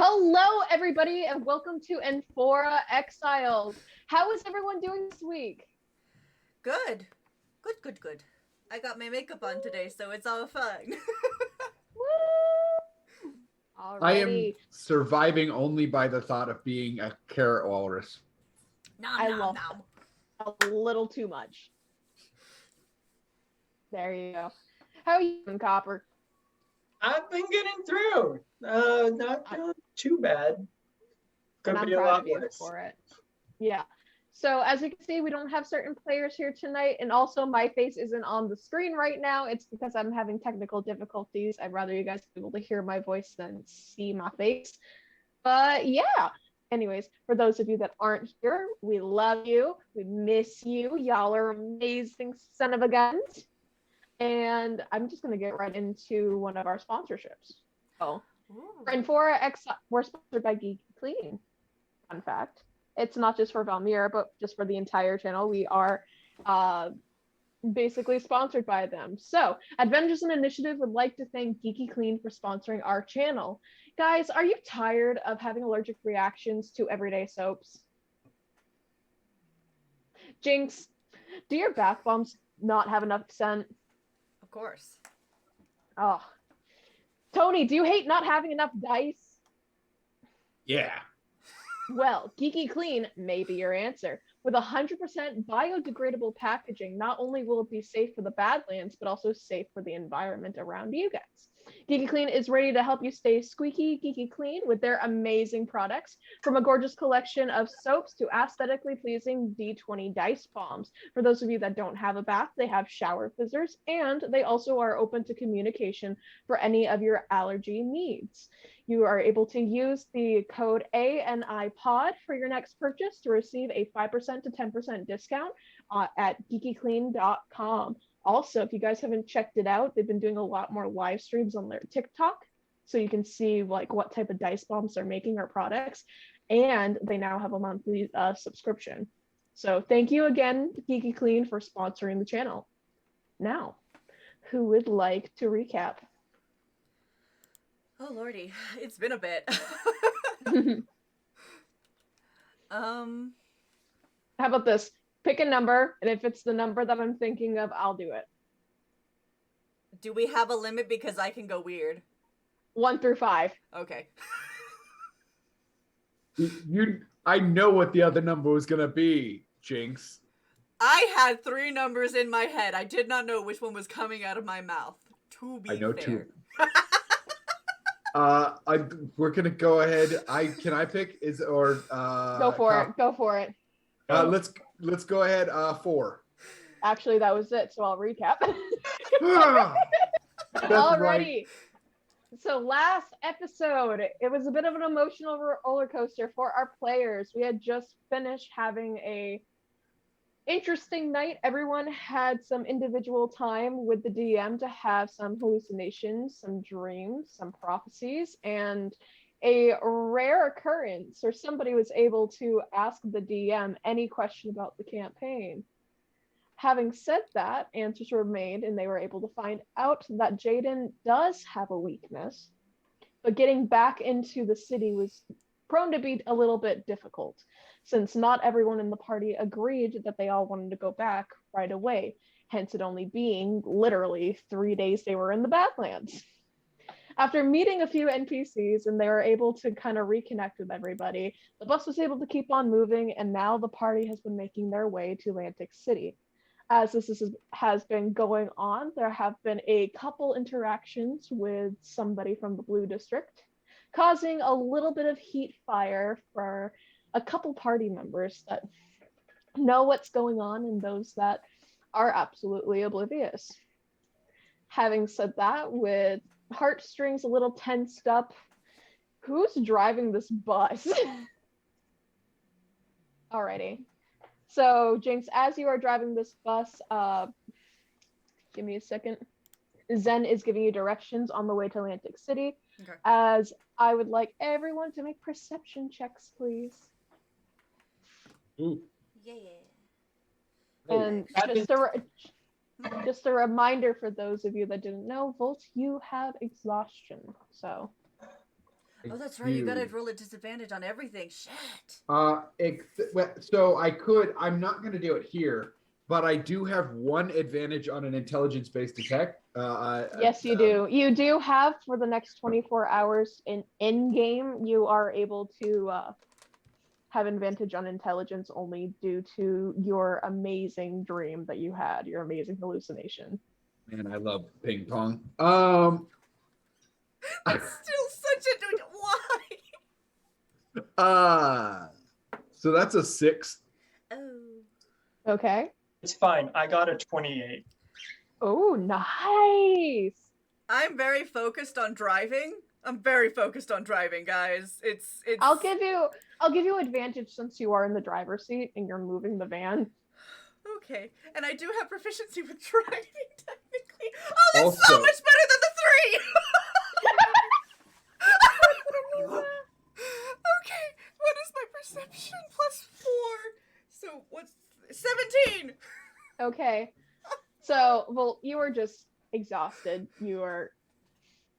Hello, everybody, and welcome to Enfora Exiles. How is everyone doing this week? Good. Good. I got my makeup on today, so it's all fun. Woo! I am Alrighty. surviving only by the thought of being a carrot walrus. Nom I nom love nom. a little too much. There you go. How are you doing, Copper? I've been getting through. Not doing too bad. Could And I'm be a proud lot of you worse. for it. Yeah. So as you can see, we don't have certain players here tonight, and also my face isn't on the screen right now. It's because I'm having technical difficulties. I'd rather you guys be able to hear my voice than see my face. But yeah. Anyways, for those of you that aren't here, we love you. We miss you. Y'all are amazing son of a guns. And I'm just going to get right into one of our sponsorships. Oh, Enfora X, we're sponsored by Geeky Clean. Fun fact. It's not just for Valmir, but just for the entire channel. We are basically sponsored by them. So, Adventures and Initiative would like to thank Geeky Clean for sponsoring our channel. Guys, are you tired of having allergic reactions to everyday soaps? Jinx, do your bath bombs not have enough scent? Of course. Oh. Tony, do you hate not having enough dice? Yeah. Well, Geeky Clean may be your answer. With 100% biodegradable packaging, not only will it be safe for the Badlands, but also safe for the environment around you guys. Geeky Clean is ready to help you stay squeaky, geeky clean with their amazing products, from a gorgeous collection of soaps to aesthetically pleasing D20 dice bombs. For those of you that don't have a bath, they have shower fizzers, and they also are open to communication for any of your allergy needs. You are able to use the code ANIPOD for your next purchase to receive a 5% to 10% discount at geekyclean.com. Also, if you guys haven't checked it out, they've been doing a lot more live streams on their TikTok, so you can see like what type of dice bombs they're making or products, and they now have a monthly subscription. So thank you again, Geeky Clean, for sponsoring the channel. Now, who would like to recap? Oh lordy, it's been a bit. How about this? Pick a number, and if it's the number that I'm thinking of, I'll do it. Do we have a limit, because I can go weird? 1 through 5. Okay. I know what the other number was gonna be, Jinx. I had 3 numbers in my head. I did not know which one was coming out of my mouth. To be I know fair. 2. We're gonna go ahead. Can I pick? Go for it. Let's go ahead. 4. Actually, that was it, so I'll recap. That's Alrighty. right. So last episode, it was a bit of an emotional roller coaster for our players. We had just finished having a interesting night. Everyone had some individual time with the DM to have some hallucinations, some dreams, some prophecies, and a rare occurrence, or somebody was able to ask the DM any question about the campaign. Having said that, answers were made, and they were able to find out that Jaden does have a weakness, but getting back into the city was prone to be a little bit difficult, since not everyone in the party agreed that they all wanted to go back right away, hence it only being literally 3 days they were in the Badlands. After meeting a few NPCs and they were able to kind of reconnect with everybody, the bus was able to keep on moving, and now the party has been making their way to Atlantic City. As this has been going on, there have been a couple interactions with somebody from the Blue District, causing a little bit of heat fire for a couple party members that know what's going on and those that are absolutely oblivious. Having said that, with heartstrings a little tensed up, who's driving this bus? Alrighty. So, Jinx, as you are driving this bus, give me a second. Zen is giving you directions on the way to Atlantic City. Okay. As I would like everyone to make perception checks, please. Ooh. Yeah. And just a reminder for those of you that didn't know, Volt, you have exhaustion. So Oh, that's right. You gotta roll a disadvantage on everything. Shit. So I'm not going to do it here, but I do have one advantage on an intelligence-based attack. Yes, you do. You do have for the next 24 hours in game. You are able to have advantage on intelligence only due to your amazing dream that you had, your amazing hallucination. Man, I love ping pong. That's still such a why? So that's a 6. Oh. Okay. It's fine. I got a 28. Oh, nice. I'm very focused on driving. I'm very focused on driving, guys. It's. I'll give you advantage since you are in the driver's seat and you're moving the van. Okay, and I do have proficiency with driving, technically. Oh, that's so Also- much better than the 3! Okay, what is my perception? +4. So, what's... 17! Okay. So, well, you are just exhausted. You are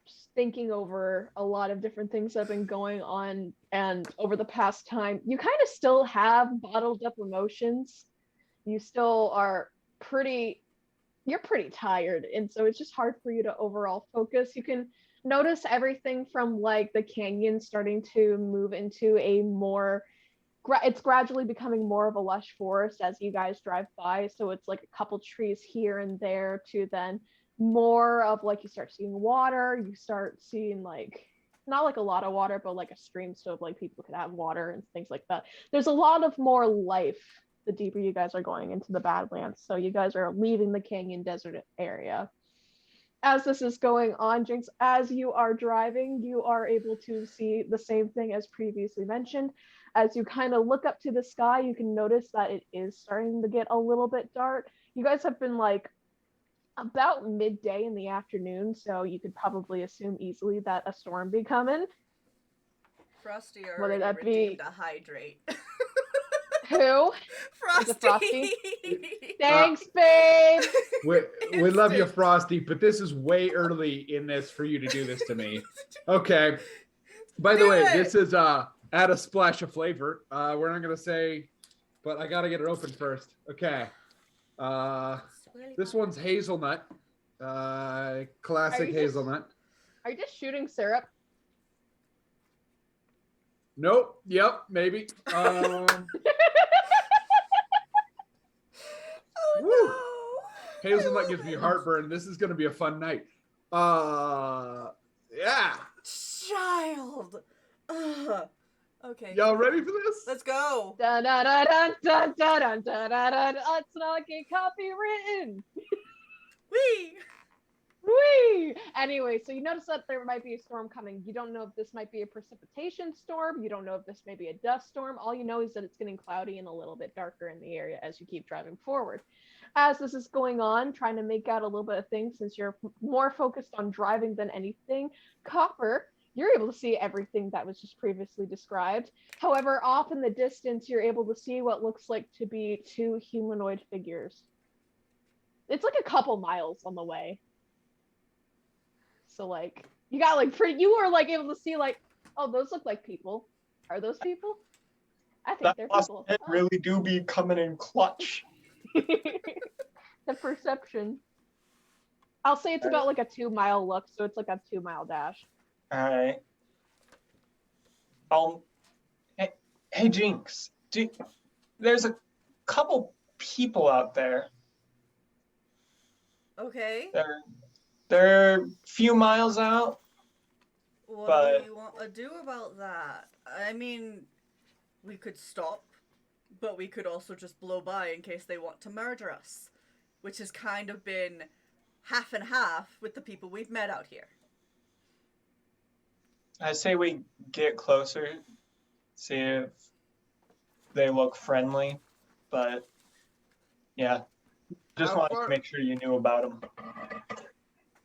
just thinking over a lot of different things that have been going on, and over the past time, you kind of still have bottled up emotions. You still are you're pretty tired, and so it's just hard for you to overall focus. You can notice everything from like the canyon starting to move into a more it's gradually becoming more of a lush forest as you guys drive by, so it's like a couple trees here and there to then more of like you start seeing water, you start seeing like not like a lot of water but like a stream, so like people could have water and things like that. There's a lot of more life the deeper you guys are going into the Badlands, so you guys are leaving the canyon desert area. As this is going on, Jinx, as you are driving, you are able to see the same thing as previously mentioned. As you kind of look up to the sky, you can notice that it is starting to get a little bit dark. You guys have been like about midday in the afternoon, so you could probably assume easily that a storm be coming. Frosty Whether already that be- redeemed a hydrate. Who? Frosty! Is it Frosty? Thanks, babe. We love you, Instant. Frosty, but this is way early in this for you to do this to me. Okay. By the Do way, it. this is add a splash of flavor. We're not gonna say, but I gotta get it open first. Okay. This one's hazelnut. Classic Are you just- hazelnut. Are you just shooting syrup? Nope. Yep. Maybe. Oh Woo. no! Hazelnut gives me heartburn. This is gonna be a fun night. Yeah. Child! Ugh. Okay. Y'all ready for this? Let's go! Dun, dun, dun, dun, dun, dun, dun, dun, dun, dun. It's not get copywritten. Whee! Whee! Anyway, so you notice that there might be a storm coming. You don't know if this might be a precipitation storm. You don't know if this may be a dust storm. All you know is that it's getting cloudy and a little bit darker in the area as you keep driving forward. As this is going on, trying to make out a little bit of things since you're more focused on driving than anything, Copper, you're able to see everything that was just previously described. However, off in the distance, you're able to see what looks like to be two humanoid figures. It's like a couple miles on the way. So like you got like you were like able to see like, oh, those look like people. Are those people? I think That they're last people. hit really do be coming in clutch. The perception. I'll say it's about like a 2-mile look, so it's like a 2-mile dash. All right. Hey Jinx, there's a couple people out there. Okay. They're a few miles out. What But- do you want to do about that? I mean, we could stop, but we could also just blow by in case they want to murder us, which has kind of been half and half with the people we've met out here. I say we get closer, see if they look friendly. But yeah, just How wanted far- to make sure you knew about them.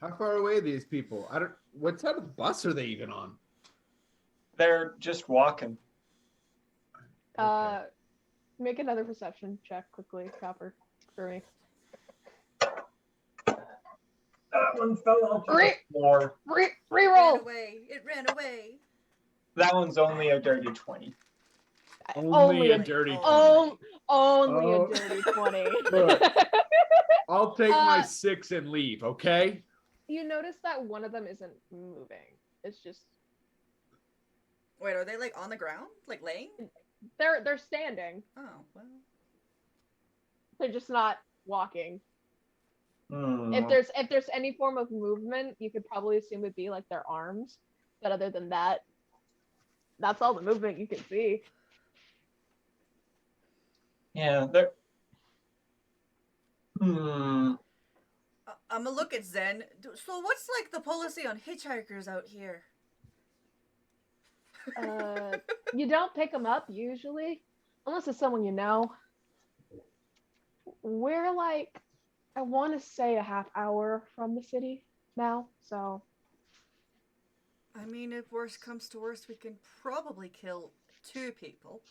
How far away are these people? What side of the bus are they even on? They're just walking. Okay. Make another perception check quickly, Copper, for me. That one fell onto Re- the floor. Ran Reroll. away. It ran away. That one's only a dirty 20. Only a a dirty 20. only Oh. a dirty 20. Look. I'll take my Uh, 6 and leave, okay? You notice that one of them isn't moving. It's just Wait, are they like on the ground? Like laying? they're standing. Oh, well. They're just not walking. Hmm. If there's any form of movement, you could probably assume it'd be like their arms. But other than that, that's all the movement you can see. Yeah, they're. Hmm. I'm gonna look at Zen. So what's like the policy on hitchhikers out here? You don't pick them up usually, unless it's someone you know. We're like, I want to say a half hour from the city now, so I mean, if worst comes to worst, we can probably kill 2 people.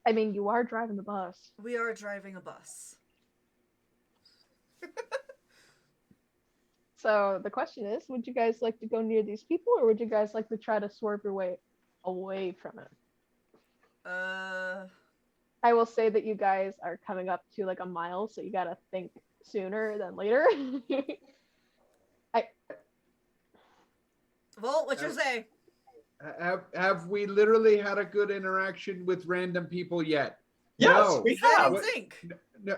I mean, you are driving the bus. We are driving a bus. So the question is, would you guys like to go near these people, or would you guys like to try to swerve your way away from it? I will say that you guys are coming up to like a mile, so you gotta think sooner than later. Volt, what you say? Have we literally had a good interaction with random people yet? Yes, No. we Zen have. and Zink. No,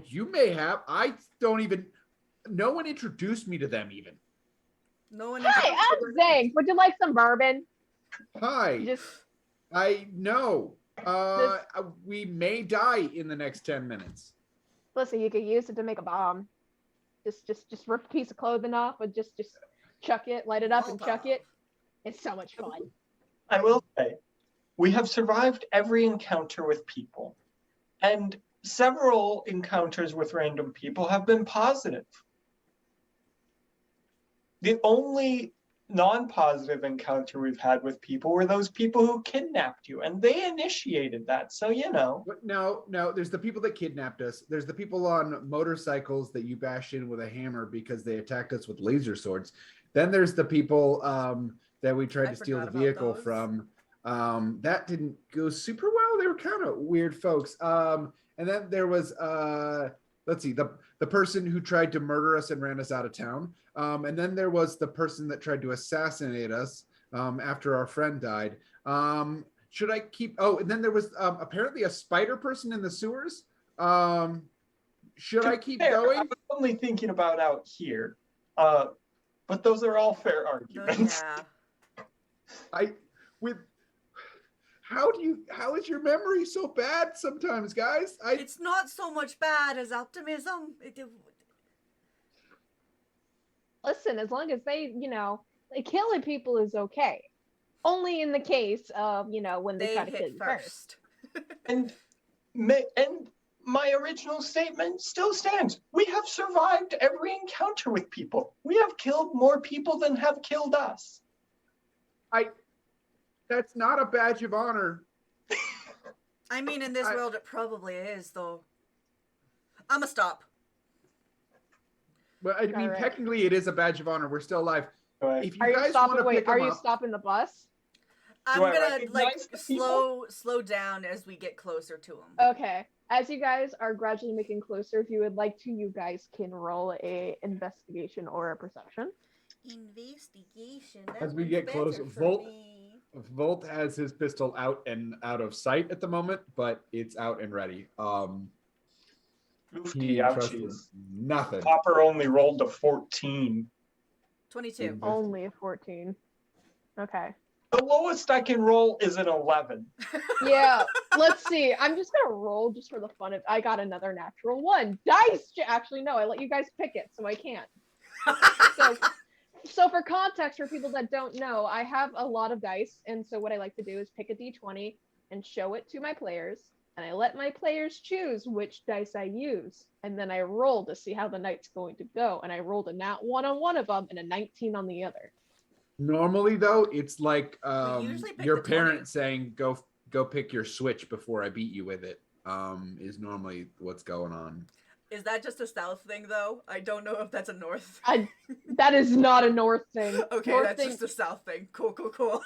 you may have. I don't even. No one introduced me to them even. No one. Hi, I'm Zank. Would you like some bourbon? Hi. Just I know. We may die in the next 10 minutes. listen. You could use it to make a bomb. Just rip a piece of clothing off, and just chuck it, light it up, and chuck it. It's so much fun. I will say, we have survived every encounter with people, and several encounters with random people have been positive. The only non-positive encounter we've had with people were those people who kidnapped you, and they initiated that. So, you know. But no, there's the people that kidnapped us. There's the people on motorcycles that you bashed in with a hammer because they attacked us with laser swords. Then there's the people that we tried I to steal the forgot about vehicle those. from. That didn't go super well. They were kind of weird folks. And then there was let's see, the person who tried to murder us and ran us out of town. And then there was the person that tried to assassinate us after our friend died. Should I keep? Oh, and then there was apparently a spider person in the sewers. Should I keep Fair, going? I was only thinking about out here. But those are all fair No, arguments. yeah. How is your memory so bad sometimes, guys? It's not so much bad as optimism. Listen, as long as they, like killing people is okay. Only in the case of, when they try to kill hit you first. And my original statement still stands. We have survived every encounter with people. We have killed more people than have killed us. That's not a badge of honor. I mean, in this world, it probably is, though. I'ma stop. But I mean, Alright. technically, it is a badge of honor. We're still alive. Right. If you Are you guys stopping? want to Wait, pick are them you up, stopping the bus? I'm Do I gonna recognize the people? slow down as we get closer to him. Okay. As you guys are gradually making closer, if you would like to, you guys can roll a investigation or a perception. Investigation. As we get closer, Volt has his pistol out and out of sight at the moment, but it's out and ready. He Oofty, trusts ouchies. nothing. Popper only rolled a 14. 22. Only a 14. Okay. The lowest I can roll is an 11. Yeah. Let's see. I'm just gonna roll just for the fun of. I got another natural one. Dice. Actually, no. I let you guys pick it, so I can't. So for context, for people that don't know, I have a lot of dice, and so what I like to do is pick a d20 and show it to my players, and I let my players choose which dice I use, and then I roll to see how the night's going to go, and I rolled a nat 1 on one of them and a 19 on the other. Normally, though, it's like usually pick your the 20. parent saying, "Go pick your Switch before I beat you with it." Is normally what's going on. Is that just a south thing, though? I don't know if that's a north. That is not a north thing. Okay, North that's thing, just a south thing. Cool, cool, cool.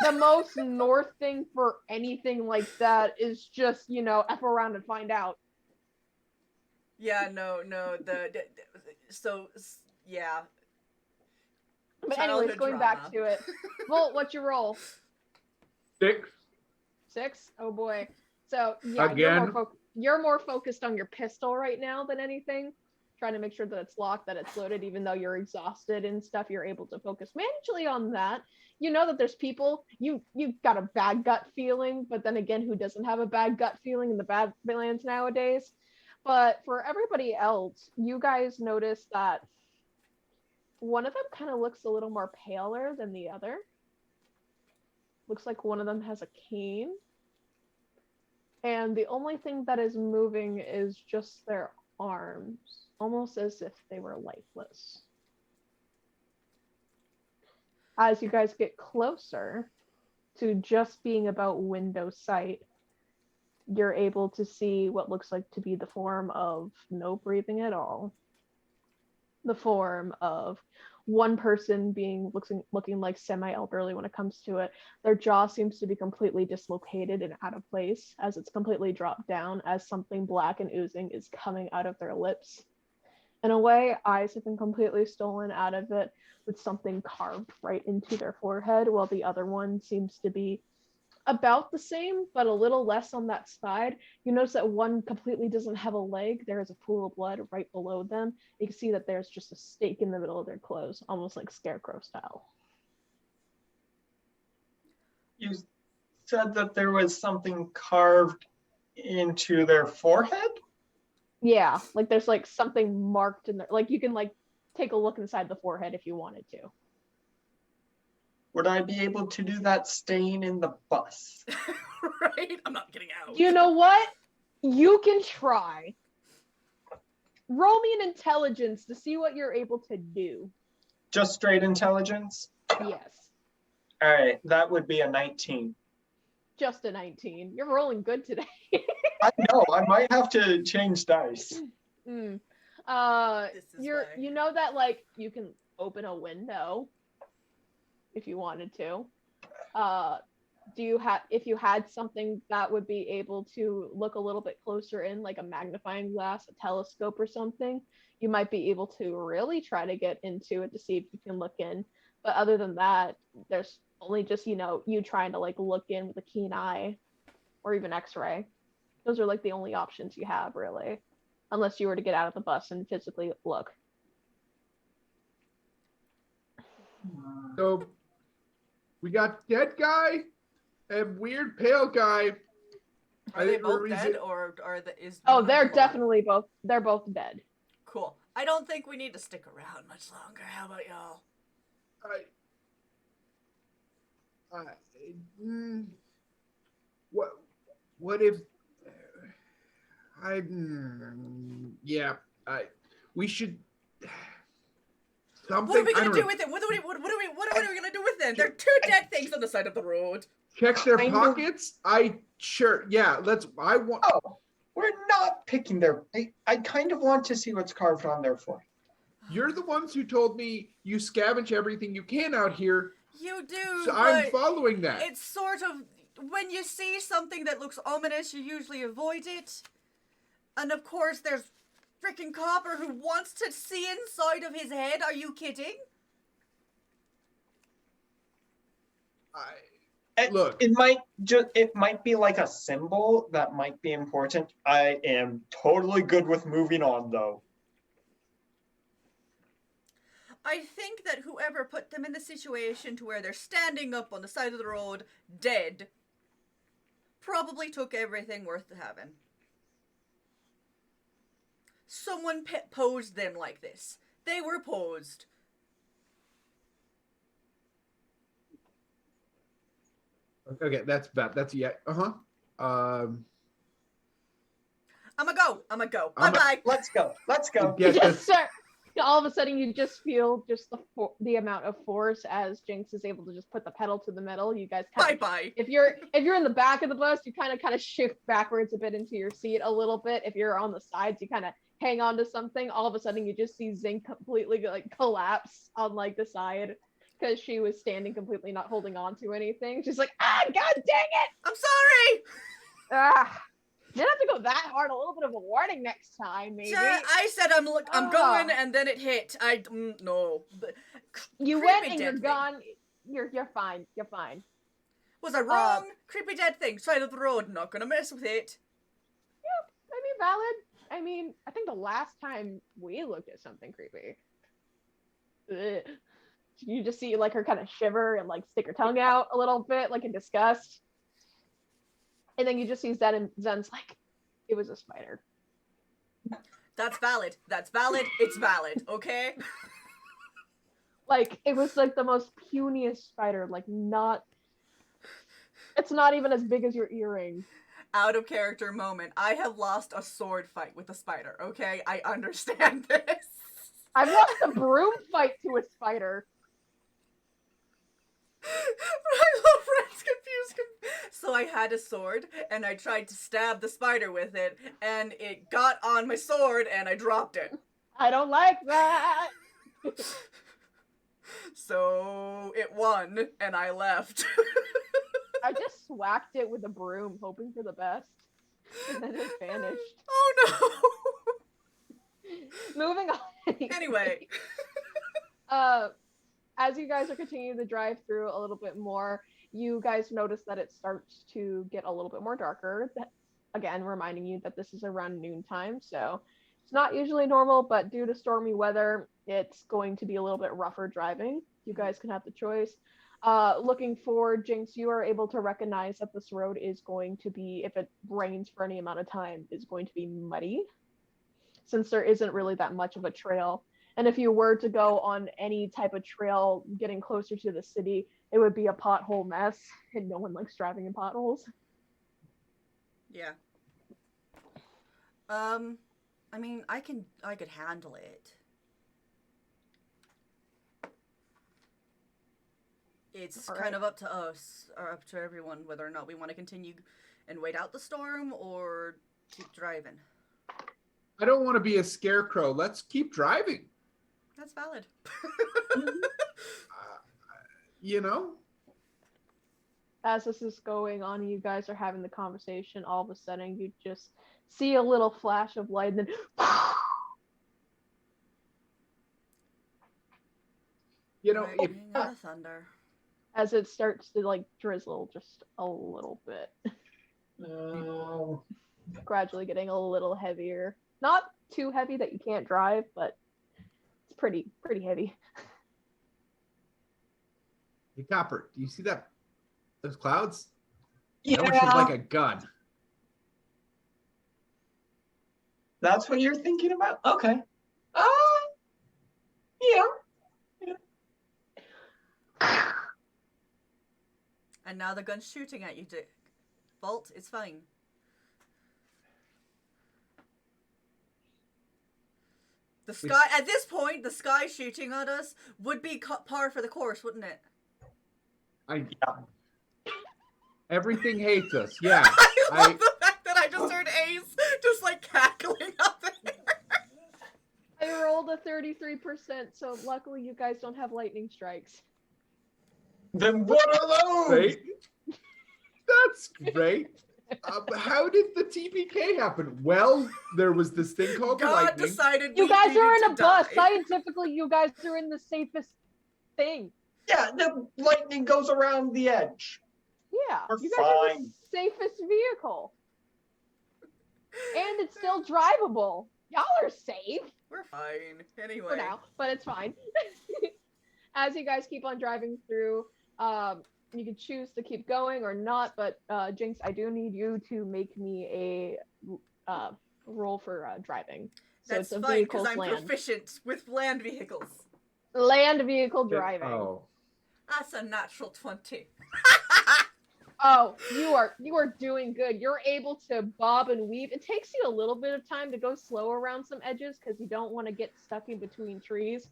the most north thing for anything like that is just, F around and find out. Yeah, no, so, yeah. But Childhood anyways, going drama. back to it. Volt, what's your roll? 6. 6? Oh boy. So yeah, Again. you're more focused on your pistol right now than anything. Trying to make sure that it's locked, that it's loaded, even though you're exhausted and stuff, you're able to focus majorly on that. You know that there's people, you've got a bad gut feeling, but then again, who doesn't have a bad gut feeling in the Badlands nowadays? But for everybody else, you guys notice that one of them kind of looks a little more paler than the other. Looks like one of them has a cane. And the only thing that is moving is just their arms, almost as if they were lifeless. As you guys get closer to just being about window sight, you're able to see what looks like to be the form of no breathing at all. The form of one person being looking like semi-elderly when it comes to it. Their jaw seems to be completely dislocated and out of place as it's completely dropped down, as something black and oozing is coming out of their lips. In a way, eyes have been completely stolen out of it with something carved right into their forehead, while the other one seems to be about the same, but a little less on that side. You notice that one completely doesn't have a leg. There is a pool of blood right below them. You can see that there's just a stake in the middle of their clothes, almost like Scarecrow style. You said that there was something carved into their forehead? Yeah, like there's like something marked in there. Like you can like take a look inside the forehead if you wanted to. Would I be able to do that staying in the bus? Right? I'm not getting out. You know what? You can try. Roll me an intelligence to see what you're able to do. Just straight intelligence? Yes. All right, that would be a 19. Just a 19. You're rolling good today. I know, I might have to change dice. Mm. This is You why. know that like you can open a window if you wanted to. If you had something that would be able to look a little bit closer in, like a magnifying glass, a telescope or something, you might be able to really try to get into it to see if you can look in. But other than that, there's only just, you trying to like look in with a keen eye or even x-ray. Those are like the only options you have, really, unless you were to get out of the bus and physically look. So we got dead guy and weird pale guy. Are they both dead, or is? Oh, one of they're them definitely both. They're both dead. cool. I don't think we need to stick around much longer. How about y'all? What if we should something. What are we gonna I don't do know. with it? What are we gonna do with them? There are two dead things on the side of the road. Check their Kind of. pockets. I want. Oh, we're not picking their. I kind of want to see what's carved on their forehead. You're the ones who told me you scavenge everything you can out here. You do. So but I'm following that. It's sort of when you see something that looks ominous, you usually avoid it. And of course, there's freaking Copper who wants to see inside of his head. Are you kidding? Look. It might be like a symbol that might be important. I am totally good with moving on, though. I think that whoever put them in the situation to where they're standing up on the side of the road, dead, probably took everything worth having. Someone posed them like this. They were posed. Okay, that's bad. That's yeah. I'ma go. Bye bye. Let's go. Yeah, Yes, sir. all of a sudden you just feel just the amount of force as Jinx is able to just put the pedal to the metal. You guys kind Bye-bye. of, if you're in the back of the bus, you kind of shift backwards a bit into your seat a little bit. If you're on the sides, you kind of hang on to something. All of a sudden you just see Zinc completely like collapse on like the side because she was standing completely not holding on to anything. She's like, ah, god dang it! I'm sorry! Ah. Didn't have to go that hard. A little bit of a warning next time, maybe. I said I'm going, and then it hit. No. You Creepy went and dead you're thing. gone. You're fine. You're fine. Was I wrong? Creepy dead thing. Side of the road. Not gonna mess with it. I mean, valid. I mean, I think the last time we looked at something creepy, ugh, you just see like her kind of shiver and like stick her tongue out a little bit, like in disgust. And then you just see Zen, and Zen's like, it was a spider. That's valid. That's valid. It's valid. Okay? Like, it was like the most puniest spider, like it's not even as big as your earring. Out of character moment. I have lost a sword fight with a spider, okay? I understand this. I've lost a broom fight to a spider. I love Red's confused. So I had a sword, and I tried to stab the spider with it, and it got on my sword, and I dropped it. I don't like that. So it won, and I left. I just swacked it with a broom, hoping for the best, and then it vanished. Oh Moving on. no! Anyway. As you guys are continuing to drive through a little bit more, you guys notice that it starts to get a little bit more darker. Again, reminding you that this is around noontime, so it's not usually normal, but due to stormy weather, it's going to be a little bit rougher driving. You guys can have the choice. Looking forward, Jinx, you are able to recognize that this road is going to be, if it rains for any amount of time, is going to be muddy, since there isn't really that much of a trail. And if you were to go on any type of trail getting closer to the city, it would be a pothole mess, and no one likes driving in potholes. Yeah. I mean, I could handle it. It's All kind right. of up to us, or up to everyone, whether or not we want to continue and wait out the storm or keep driving. I don't want to be a scarecrow. Let's keep driving. That's valid. You know? As this is going on, you guys are having the conversation, all of a sudden you just see a little flash of light, and then You know, if, Lightning and the thunder. as it starts to like drizzle just a little bit, No. gradually getting a little heavier. Not too heavy that you can't drive, but it's pretty heavy. hey, Copper, do you see that? Those clouds? Yeah, That one shaped like a gun. that's what you're thinking about? Okay. Yeah. And now the gun's shooting at you, Dick. Bolt, it's fine. The sky, at this point, the sky shooting at us would be par for the course, wouldn't it? Everything hates us. Yeah. I love the fact that I just heard Ace just like cackling up there. I rolled a 33%, so luckily you guys don't have lightning strikes. Then what are those? Great. That's great. How did the TPK happen? Well, there was this thing called God lightning. decided You we guys are needed in a to bus. die. Scientifically, you guys are in the safest thing. Yeah, the lightning goes around the edge. Yeah, We're you guys are fine. the safest vehicle. And it's still drivable. Y'all are safe We're fine. Anyway. for now, but it's fine. As you guys keep on driving through, you can choose to keep going or not, but Jinx, I do need you to make me a roll for driving. So That's it's a fine, vehicle because I'm land. proficient with land vehicles. Land vehicle driving. Oh. That's a natural 20. Oh, you are doing good. You're able to bob and weave. It takes you a little bit of time to go slow around some edges because you don't want to get stuck in between trees.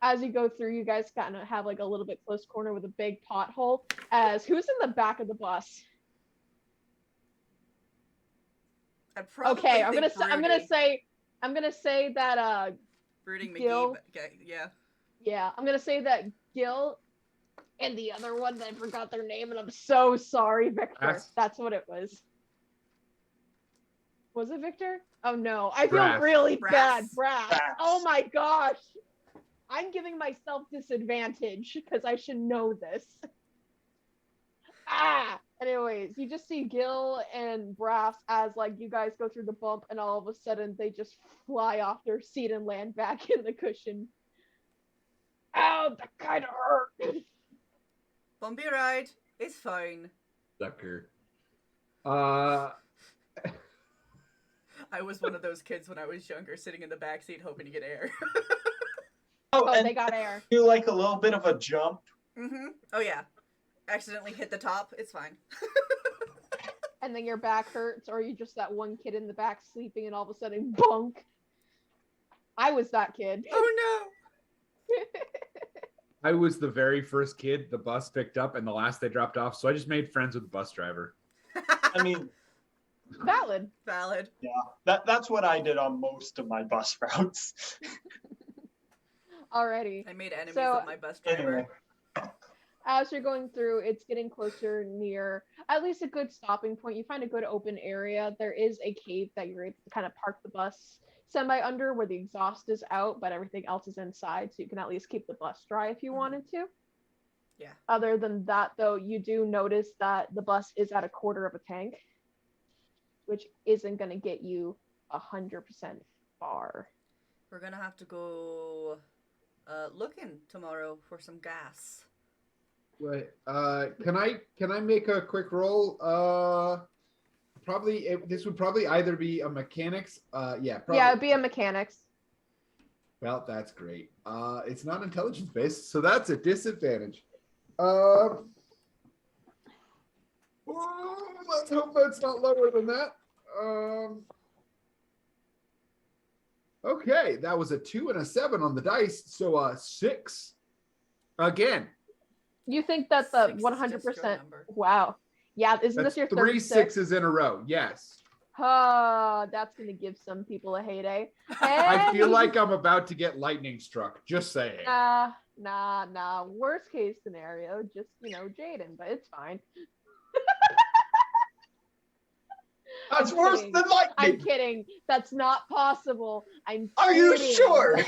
As you go through, you guys kind of have like a little bit close corner with a big pothole. As who's in the back of the bus? Okay, I'm gonna say that Brooding Gil. McGee. Okay, yeah. Yeah, I'm gonna say that Gil and the other one, I forgot their name, and I'm so sorry, Victor. That's what it was. Was it Victor? Oh no, I feel really bad. Brass. Oh my gosh. I'm giving myself disadvantage because I should know this. Anyways, you just see Gil and Brass as like you guys go through the bump, and all of a sudden they just fly off their seat and land back in the cushion. Ow, that kind of hurt. Bumpy ride. It's fine. Sucker. I was one of those kids when I was younger, sitting in the back seat hoping to get air. Oh, they got air. You like a little bit of a jump. Mm-hmm. Oh yeah. Accidentally hit the top. It's fine. And then your back hurts, or you just that one kid in the back sleeping, and all of a sudden, bunk. I was that kid. Oh no. I was the very first kid the bus picked up and the last they dropped off, so I just made friends with the bus driver. I mean, Valid. Yeah, that's what I did on most of my bus routes. Alrighty. I made enemies with my bus driver. Anyway. As you're going through, it's getting closer near at least a good stopping point. You find a good open area. There is a cave that you're able to kind of park the bus semi under where the exhaust is out, but everything else is inside, so you can at least keep the bus dry if you wanted to. Yeah. Other than that, though, you do notice that the bus is at a quarter of a tank, which isn't going to get you 100% far. We're gonna have to go looking tomorrow for some gas. Wait, can I make a quick roll? This would probably either be a mechanics. Yeah, it'd be a mechanics. Well, that's great. It's not intelligence based, so that's a disadvantage. Let's hope that's not lower than that. Okay, that was a 2 and a 7 on the dice, so 6 again. You think that the 100%? Wow. Yeah, isn't this your third 3 6s in a row? Yes. That's gonna give some people a heyday. I feel like I'm about to get lightning struck. Just saying. Nah. Worst case scenario, just Jaden, but it's fine. That's worse than lightning. I'm kidding. That's not possible. Are you sure?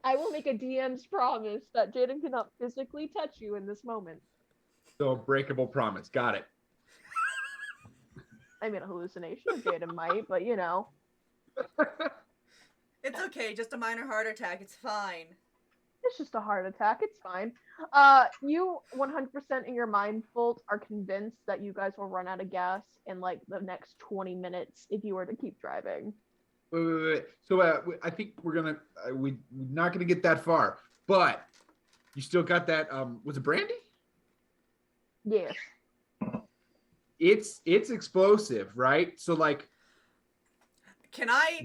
I will make a DM's promise that Jaden cannot physically touch you in this moment. So a breakable promise. Got it. I mean, a hallucination. Jaden might, but It's okay. Just a minor heart attack. It's fine. It's just a heart attack. It's fine. You 100% in your mind, Bolt, are convinced that you guys will run out of gas in like the next 20 minutes if you were to keep driving. Wait. So I think we're not gonna get that far, but you still got that. Was it brandy? Yes. It's explosive, right? So like, can I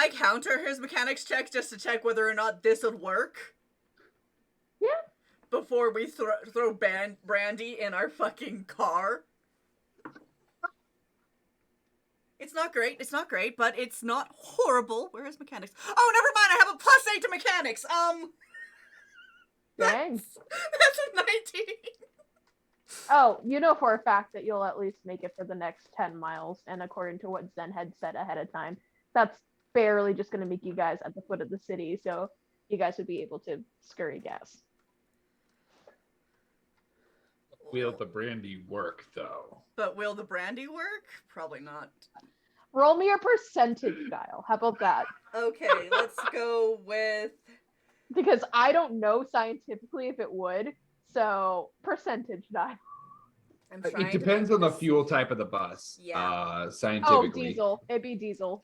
counter his mechanics check just to check whether or not this would work? Yeah. Before we throw brandy in our fucking car. It's not great, but it's not horrible. Where is mechanics? Oh, never mind, I have a +8 to mechanics. Dang. That's a 19. Oh, you know for a fact that you'll at least make it for the next 10 miles, and according to what Zen had said ahead of time, that's barely just going to make you guys at the foot of the city, so you guys would be able to scurry gas. Will the brandy work, though? But will the brandy work? Probably not. Roll me a percentage dial. How about that? Okay, let's go with... Because I don't know scientifically if it would, so percentage dial. It depends on the fuel type of the bus. Yeah. Scientifically. Oh, diesel. It'd be diesel.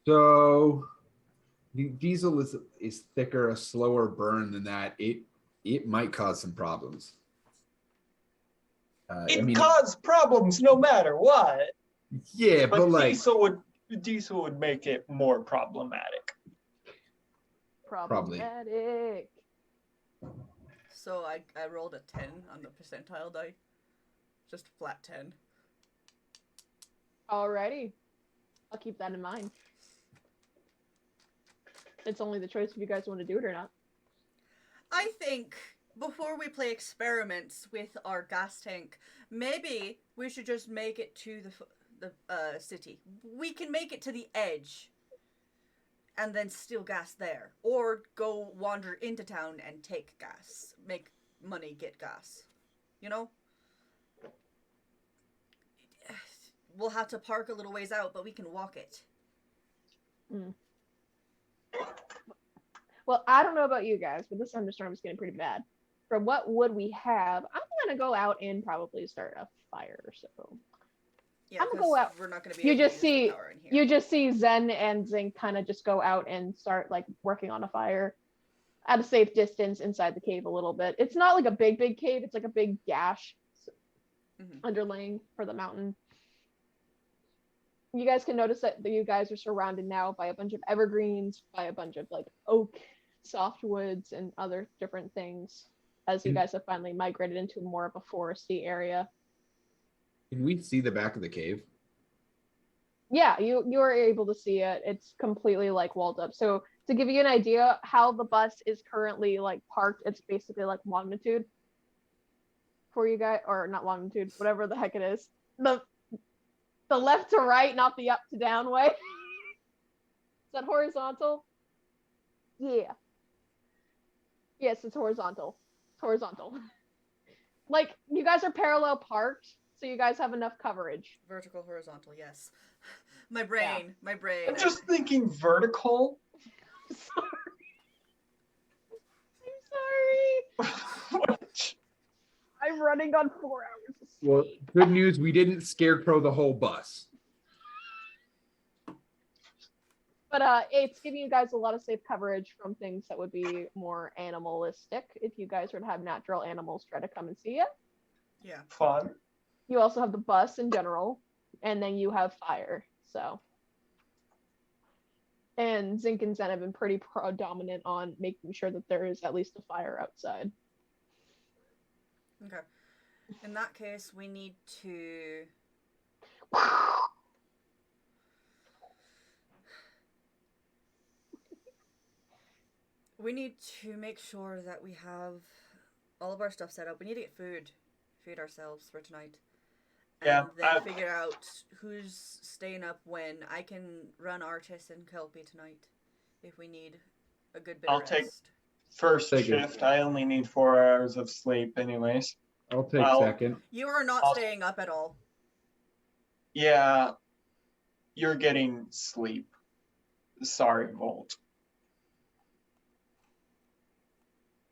So, the diesel is thicker, a slower burn than that. it might cause some problems. It caused problems no matter what. Yeah, But but like diesel would make it more problematic. Problematic. So I rolled a 10 on the percentile die. Just a flat 10. Alrighty. I'll keep that in mind. It's only the choice if you guys want to do it or not. I think before we play experiments with our gas tank, maybe we should just make it to the city. We can make it to the edge and then steal gas there. Or go wander into town and take gas. Make money, get gas. You know? We'll have to park a little ways out, but we can walk it. Mm. Well, I don't know about you guys, but this thunderstorm is getting pretty bad. For what wood we have, I'm gonna go out and probably start a fire. So Yeah, I'm gonna go out. We're not gonna be. You able to just use the see power in here. you just see Zen and Zink kind of just go out and start like working on a fire at a safe distance inside the cave a little bit. It's not like a big cave. It's like a big gash underlaying for the mountain. You guys can notice that you guys are surrounded now by a bunch of evergreens, by a bunch of like oak, softwoods, and other different things as you guys have finally migrated into more of a foresty area. can we see the back of the cave? Yeah, you are able to see it. It's completely like walled up. So to give you an idea how the bus is currently like parked, it's basically like longitude for you guys, or not longitude, whatever the heck it is. The left to right, not the up to down way. Is that horizontal? Yeah. Yes, it's horizontal. It's horizontal. Like, you guys are parallel parked, so you guys have enough coverage. Vertical, horizontal, yes. My brain. I'm just thinking vertical. Sorry. I'm sorry. I'm running on 4 hours of sleep. Well, good news, we didn't scarecrow the whole bus. But it's giving you guys a lot of safe coverage from things that would be more animalistic if you guys were to have natural animals try to come and see it. Yeah. Fun. You also have the bus in general, and then you have fire. So, and Zink and Zen have been pretty predominant on making sure that there is at least a fire outside. Okay. In that case, we need to... We need to make sure that we have all of our stuff set up. We need to get food. Feed ourselves for tonight. Yeah, And then figure out who's staying up when. I can run Artis and Kelpie tonight if we need a good bit of rest. Take first Take it. shift. I only need 4 hours of sleep anyways. I'll take second. You are not I'll- staying up at all. Yeah, you're getting sleep. Sorry, Volt.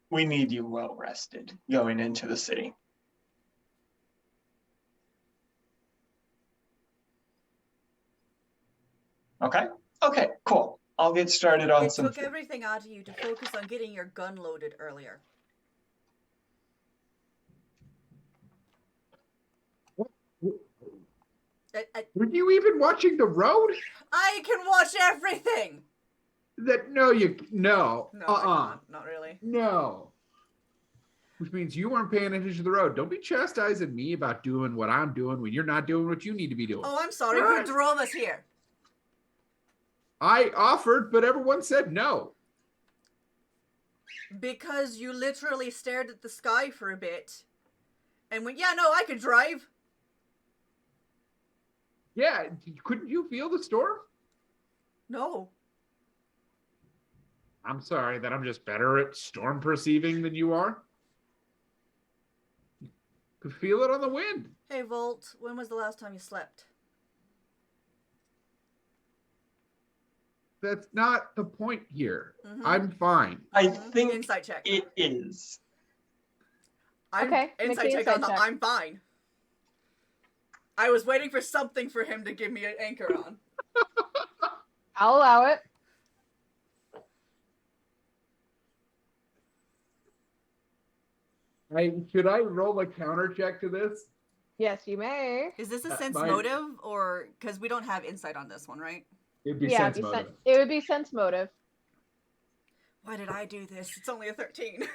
We need you well rested going into the city. Okay? Okay, cool. I'll get started on It some took food. everything out of you to focus on getting your gun loaded earlier. Were you even watching the road? I can watch everything! No. No, I can't. Not really. No. Which means you weren't paying attention to the road. Don't be chastising me about doing what I'm doing when you're not doing what you need to be doing. Oh, I'm sorry. Who drove us here? I offered, but everyone said no. Because you literally stared at the sky for a bit and went, yeah, no, I could drive. Yeah, couldn't you feel the storm? No. I'm sorry that I'm just better at storm perceiving than you are. You could feel it on the wind. Hey, Volt, when was the last time you slept? That's not the point here. Mhm. I'm fine. I Mhm. think Insight check. it is. Okay, make Insight the check on insight the check. I'm fine. I was waiting for something for him to give me an anchor on. I'll allow it. Should I roll a counter check to this? Yes, you may. Is this a That sense might- motive, or because we don't have insight on this one, right? It'd be Yeah, sense motive. it would be sense motive. Why did I do this? It's only a 13.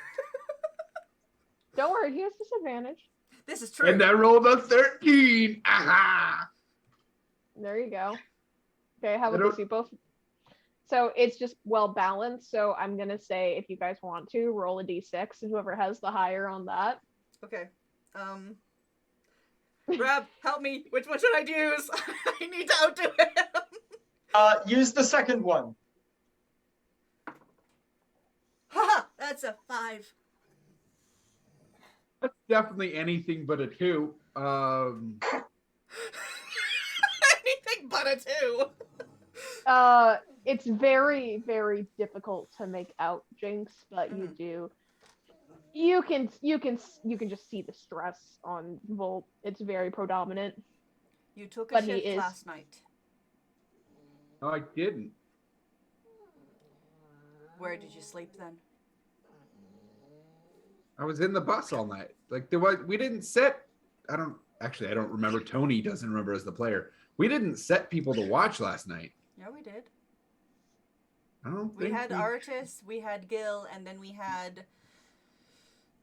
Don't worry, he has disadvantage. This is true. And I rolled a 13. Aha! There you go. Okay, how I about don't- this? You both. So it's just well balanced. So I'm gonna say if you guys want to roll a d6, and whoever has the higher on that. Okay. Rab, help me. Which one should I use? I need to outdo him. Use the second one. Haha, that's a 5. That's definitely anything but a 2. Anything but a 2. It's very, very difficult to make out, Jinx, but you Mhm. do. You can just see the stress on Volt. It's very predominant. You took a But he shift is- last night. No, I didn't. Where did you sleep then? I was in the bus all night. Like we didn't set. I don't remember. Tony doesn't remember as the player. We didn't set people to watch last night. Yeah, we did. I don't We think had Artis, we had Gil, and then we had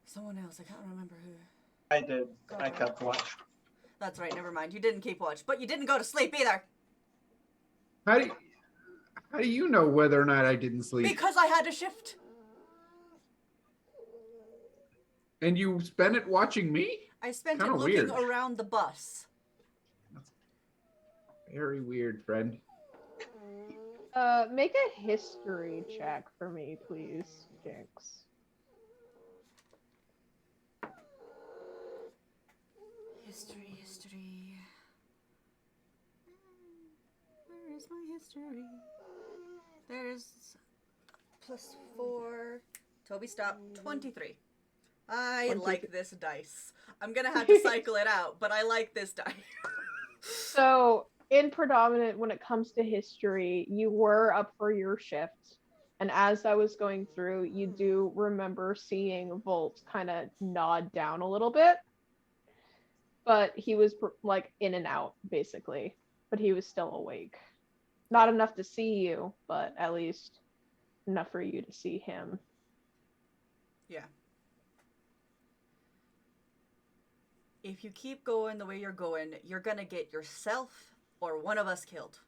someone else. I can't remember who. I did. I kept watch. That's right, never mind. You didn't keep watch, but you didn't go to sleep either. How do you know whether or not I didn't sleep? Because I had a shift. And you spent it watching me? I spent it Kinda looking weird. around the bus. Very weird, friend. Make a history check for me, please, Jinx. History. Where is my history? There's +4. Toby, stop. 23. I 23. like this dice. I'm gonna have to cycle it out, but I like this dice. So, in predominant, when it comes to history, you were up for your shift. And as I was going through, you do remember seeing Volt kind of nod down a little bit. But he was like in and out, basically. But he was still awake. Not enough to see you, but at least enough for you to see him. Yeah. If you keep going the way you're going, you're gonna get yourself or one of us killed.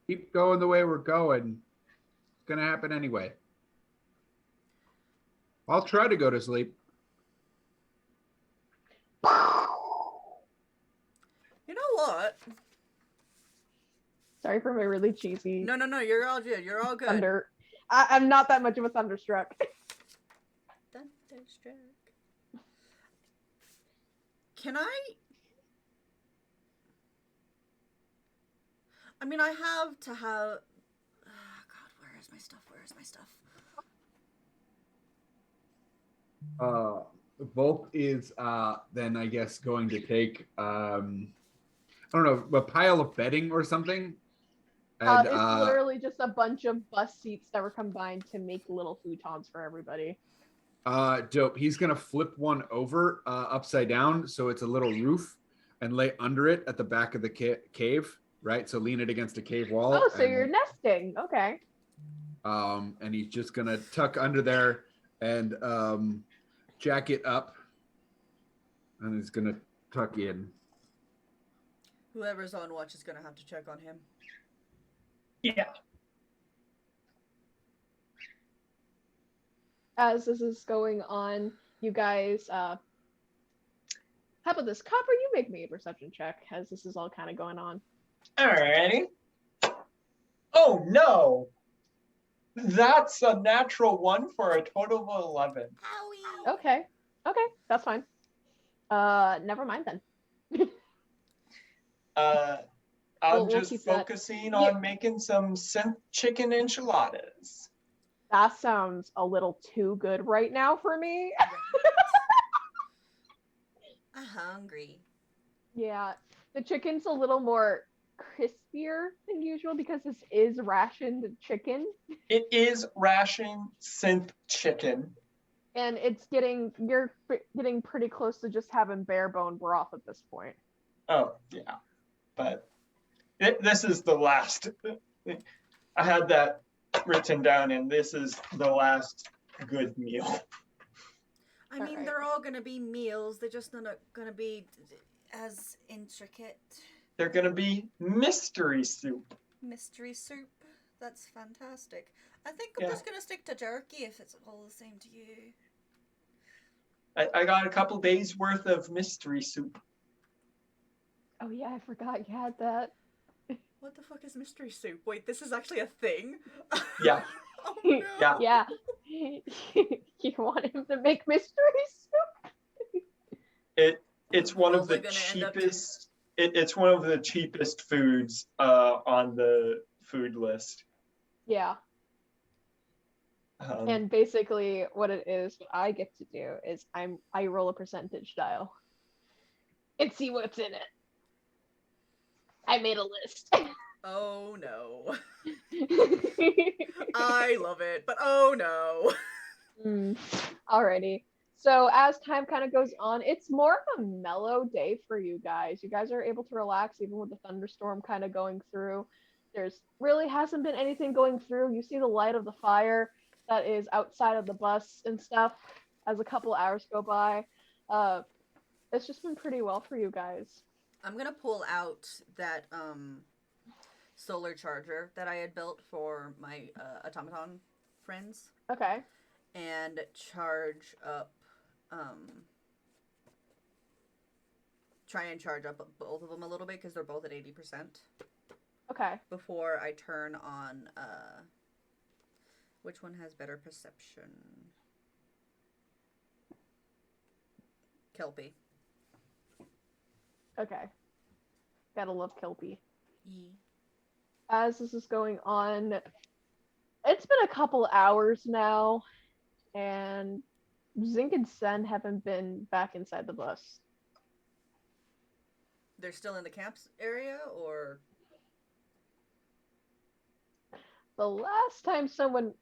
Keep going the way we're going. It's gonna happen anyway. I'll try to go to sleep. You know what? Sorry for my really cheesy No, you're all good. You're all good. thunder. I'm not that much of a thunderstruck. Thunderstruck. Can I? I mean, I have to have. Oh, God, where is my stuff? Where is my stuff? Volt is then I guess going to take I don't know, a pile of bedding or something. And It's literally just a bunch of bus seats that were combined to make little futons for everybody. dope. He's gonna flip one over upside down so it's a little roof and lay under it at the back of the cave, right? So lean it against a cave wall. Oh, so and, you're nesting. Okay. and he's just gonna tuck under there and jack it up, and he's gonna tuck in. Whoever's on watch is gonna have to check on him. Yeah. As this is going on, you guys, how about this? Copper, you make me a perception check as this is all kind of going on. Alrighty. Oh no! That's a natural 1 for a total of 11. Owie! Okay. Okay, that's fine. Never mind then. I'm We'll just keep that. focusing on making some synth chicken enchiladas. That sounds a little too good right now for me. I'm hungry. Yeah, the chicken's a little more crispier than usual because this is rationed chicken. It is ration synth chicken. and you're getting pretty close to just having bare bone broth at this point. Oh, yeah. But this is the last. I had that written down, and this is the last good meal. I mean, Alright. they're all gonna be meals. They're just not gonna be as intricate. They're going to be mystery soup. Mystery soup. That's fantastic. I think I'm Yeah. just gonna stick to jerky if it's all the same to you. I got a couple days worth of mystery soup. Oh yeah, I forgot you had that. What the fuck is mystery soup? Wait, this is actually a thing? Yeah. Oh no! Yeah. Yeah. You want him to make mystery soup? It's one of the Probably gonna end up- cheapest. It's one of the cheapest foods on the food list. Yeah. And basically what it is, what I get to do is I roll a percentage dial and see what's in it. I made a list. Oh no. I love it, but oh no. Alrighty. So as time kind of goes on, it's more of a mellow day for you guys. You guys are able to relax even with the thunderstorm kind of going through. There's really hasn't been anything going through. You see the light of the fire that is outside of the bus and stuff as a couple hours go by. It's just been pretty well for you guys. I'm gonna pull out that solar charger that I had built for my automaton friends Okay. and charge up try and charge up both of them a little bit because they're both at 80% Okay. before I turn on which one has better perception? Kelpie. Okay. Gotta love Kelpie. E. As this is going on, it's been a couple hours now, and Zink and Sen haven't been back inside the bus. They're still in the camps area, or The last time someone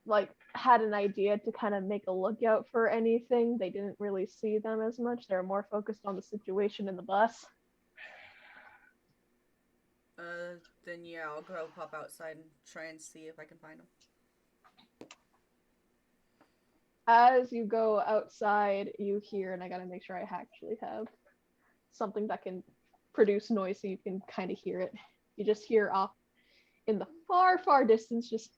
had an idea to kind of make a lookout for anything, they didn't really see them as much. They're more focused on the situation in the bus. then yeah, I'll go pop outside and try and see if I can find them. As you go outside, you hear, and I gotta make sure I actually have something that can produce noise so you can kind of hear it. You just hear off in the far, far distance, just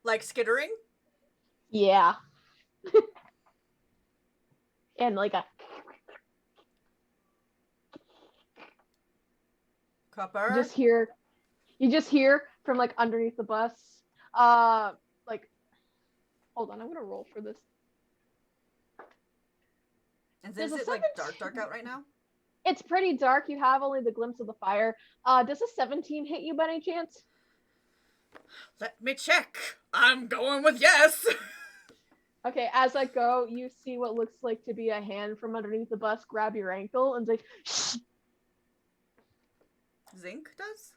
Like skittering? yeah. And like a Copper? you just hear from like underneath the bus. Hold on, I'm gonna roll for this. And There's is a it like 17. dark out right now? It's pretty dark. You have only the glimpse of the fire. Does a 17 hit you by any chance? Let me check. I'm going with yes. Okay, as I go, you see what looks like to be a hand from underneath the bus grab your ankle and say, shh. Zinc does?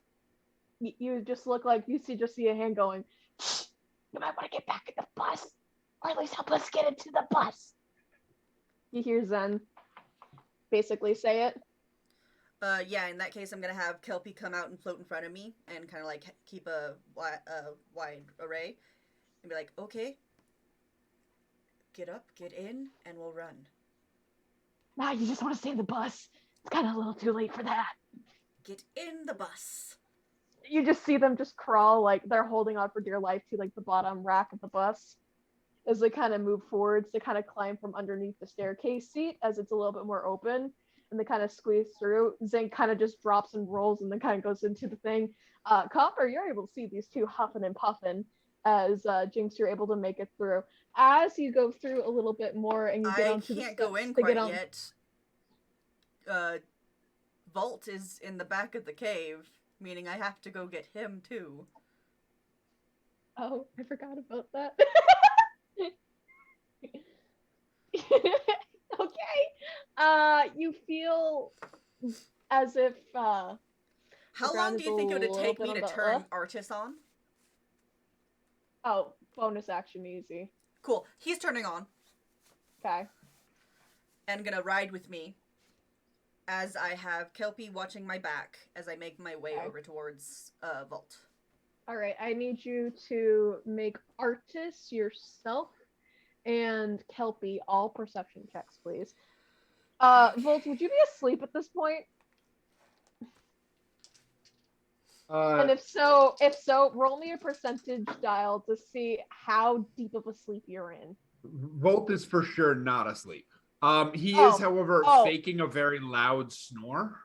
You just look like you just see a hand going, shh. You might want to get back in the bus, or at least help us get into the bus. You hear Zen basically say it. Yeah, in that case, I'm gonna have Kelpie come out and float in front of me and kind of like keep a wide array and be like, okay, get up, get in, and we'll run. Nah, you just want to stay in the bus. It's kind of a little too late for that. Get in the bus. You just see them just crawl, like they're holding on for dear life to like the bottom rack of the bus. As they kind of move forwards, they kind of climb from underneath the staircase seat as it's a little bit more open, and they kind of squeeze through. Zinc kind of just drops and rolls and then kind of goes into the thing. Copper, you're able to see these two huffing and puffing as Jinx, you're able to make it through. As you go through a little bit more and you get I onto the can't steps go in to quite get on. yet. Vault is in the back of the cave, meaning I have to go get him too. Oh, I forgot about that. Okay. You feel as if How ground long is do you think it a would little take bit me on to the turn earth. Artis on? Oh, bonus action easy. Cool. He's turning on Okay. and gonna ride with me as I have Kelpie watching my back as I make my way Okay. over towards Vault. All right. I need you to make Artis yourself and Kelpie all perception checks, please. Volt, would you be asleep at this point? And if so, roll me a percentage dial to see how deep of a sleep you're in. Volt is for sure not asleep. He Oh. is, however, Oh. faking a very loud snore.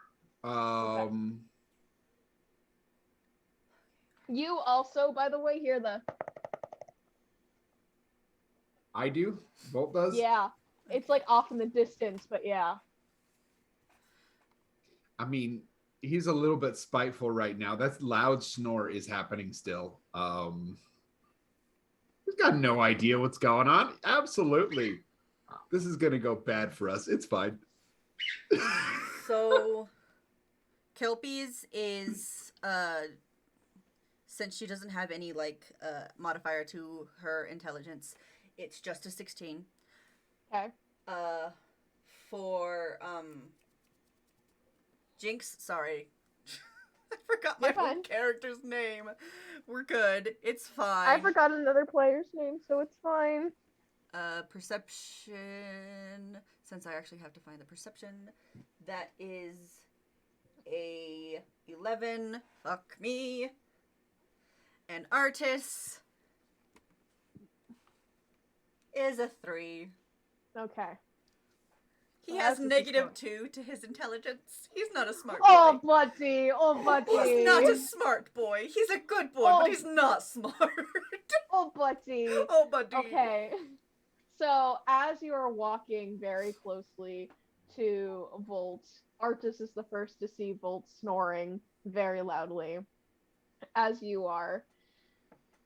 You also, by the way, hear the I do. Volt does. yeah. It's like off in the distance, but yeah. I mean, he's a little bit spiteful right now. That loud snore is happening still. He's got no idea what's going on. Absolutely. This is gonna go bad for us. It's fine. So, Kelpie's is since she doesn't have any modifier to her intelligence, it's just a 16. Okay. For Jinx, sorry. I forgot my You're own fine. character's name. We're good. It's fine. I forgot another player's name, so it's fine. Perception. Since I actually have to find the perception, that is a 11. Fuck me. And Artis is a 3. Okay. He Well, has that's negative just 2 to his intelligence. He's not a smart Oh, boy. Bloody! Oh, Bloody! He's not a smart boy. He's a good boy, Oh. but he's not smart. Oh, Bloody! Oh, buddy. Okay. So, as you are walking very closely to Volt, Artis is the first to see Volt snoring very loudly, as you are.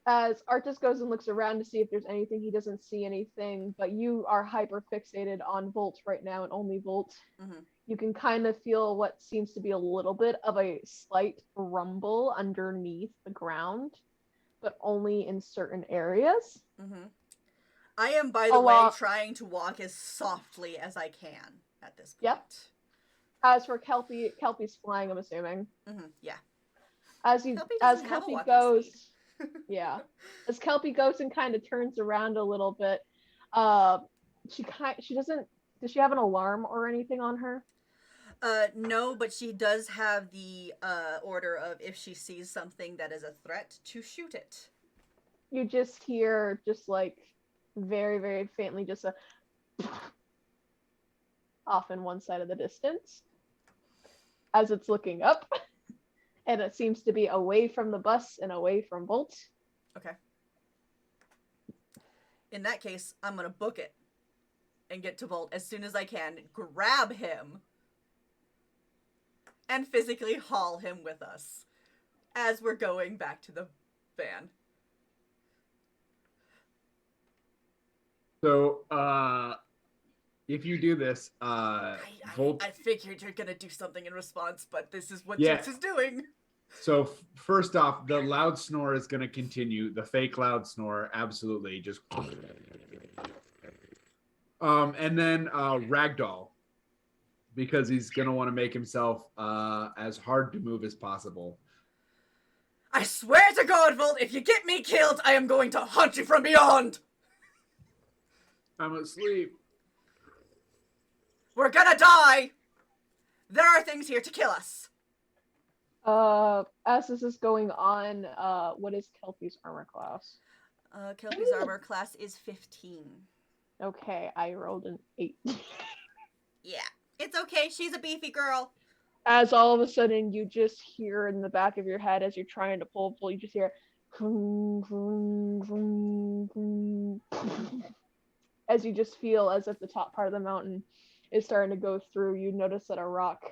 As Artis goes and looks around to see if there's anything, he doesn't see anything, but you are hyper fixated on Volt right now and only Volt. Mhm. You can kind of feel what seems to be a little bit of a slight rumble underneath the ground, but only in certain areas. Mm-hmm. I am, by the way, trying to walk as softly as I can at this point. Yep. As for Kelpie, Kelpie's flying, I'm assuming. Mm-hmm. Yeah. As Kelpie Kelpie walking goes, yeah. As Kelpie goes and kind of turns around a little bit, she doesn't. Does she have an alarm or anything on her? No, but she does have the order of if she sees something that is a threat to shoot it. You just hear very, very faintly just a off in one side of the distance as it's looking up, and it seems to be away from the bus and away from Volt. Okay. In that case, I'm gonna book it and get to Volt as soon as I can, grab him, and physically haul him with us as we're going back to the van. So, if you do this, Volt. I figured you're gonna do something in response, but this is what Yeah. Jinx is doing. So first off, the loud snore is going to continue. The fake loud snore, absolutely, just. And then Ragdoll, because he's going to want to make himself as hard to move as possible. I swear to God, Volt, if you get me killed, I am going to hunt you from beyond! I'm asleep. We're gonna die! There are things here to kill us. As this is going on, what is Kelpie's armor class? Kelpie's armor class is 15. Okay, I rolled an 8. Yeah, it's okay. She's a beefy girl. As all of a sudden you just hear in the back of your head as you're trying to pull, you just hear vroom, vroom, vroom, vroom. As you just feel as if the top part of the mountain is starting to go through. You notice that a rock,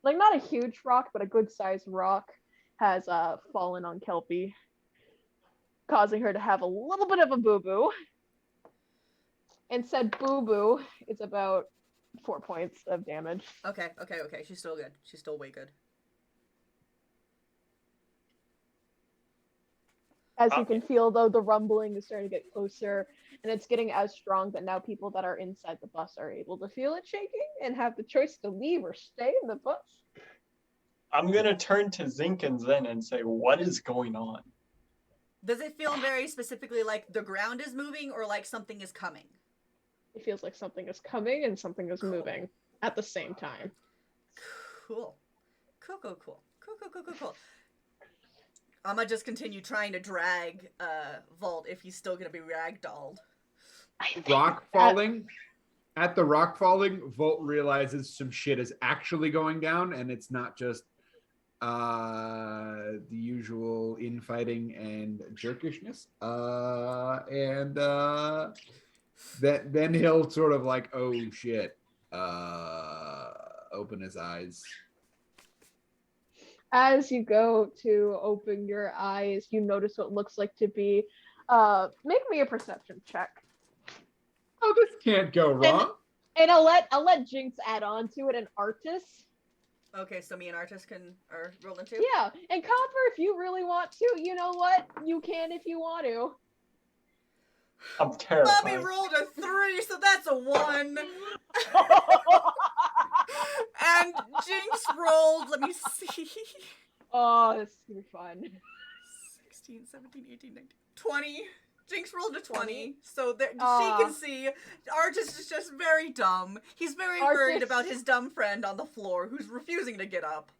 like not a huge rock, but a good sized rock, has fallen on Kelpie, causing her to have a little bit of a boo-boo. And said boo-boo is about 4 points of damage. Okay. She's still good. She's still way good. As you can feel, though, the rumbling is starting to get closer, and it's getting as strong that now people that are inside the bus are able to feel it shaking and have the choice to leave or stay in the bus. I'm gonna turn to Zink and Zen and say, what is going on? Does it feel very specifically like the ground is moving or like something is coming? It feels like something is coming and something is moving at the same time. Cool. Cool. I'm gonna just continue trying to drag Vault if he's still gonna be ragdolled. Rock falling. At the rock falling, Volt realizes some shit is actually going down, and it's not just the usual infighting and jerkishness. Then he'll sort of like, oh shit, open his eyes. As you go to open your eyes, you notice what looks like to be, make me a perception check. Oh, this can't go wrong. And I'll let Jinx add on to it, and Artis. Okay, so me and Artis are rolling too? Yeah, and Copper, if you really want to, you know what? You can if you want to. I'm terrified. Mommy rolled a 3, so that's a 1. And Jinx rolled, let me see. Oh, this is gonna be fun. 16, 17, 18, 19, 20. Jinx rolled a 20, so there, she can see Artis is just very dumb. He's very worried about his dumb friend on the floor who's refusing to get up.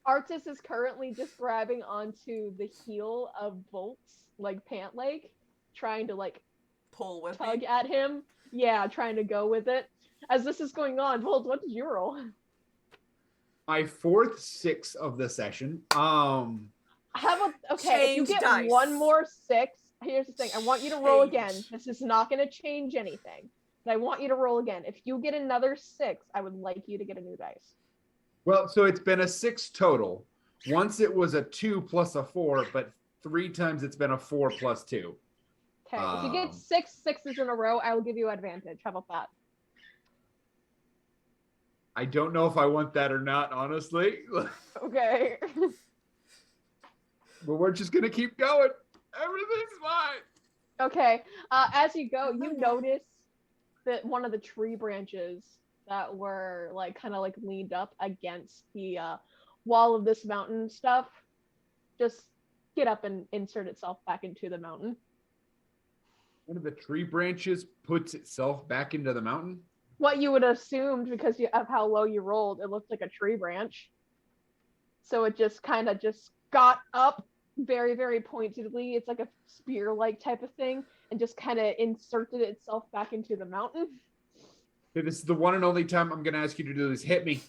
Artis is currently just grabbing onto the heel of Volt's, like, pant leg, trying to, like, pull with tug me. at him. Yeah, trying to go with it. As this is going on, Volt, what did you roll? My 4th 6 of the session. How about, okay, if you get dice. one more 6, here's the thing. I want you to roll again. This is not going to change anything. But I want you to roll again. If you get another 6, I would like you to get a new dice. Well, so it's been a 6 total. Once it was a 2 plus a 4, but 3 times it's been a 4 plus 2. Okay, if you get 6 6s in a row, I will give you advantage. How about that? I don't know if I want that or not, honestly. Okay. But we're just going to keep going. Everything's fine. Okay, as you go, you notice that one of the tree branches that were like kind of like leaned up against the wall of this mountain stuff just get up and insert itself back into the mountain. One of the tree branches puts itself back into the mountain? What you would have assumed because of how low you rolled, it looked like a tree branch. So it just kind of just got up very, very pointedly. It's like a spear-like type of thing, and just kind of inserted itself back into the mountain. Okay, this is the one and only time I'm going to ask you to do this. Hit me.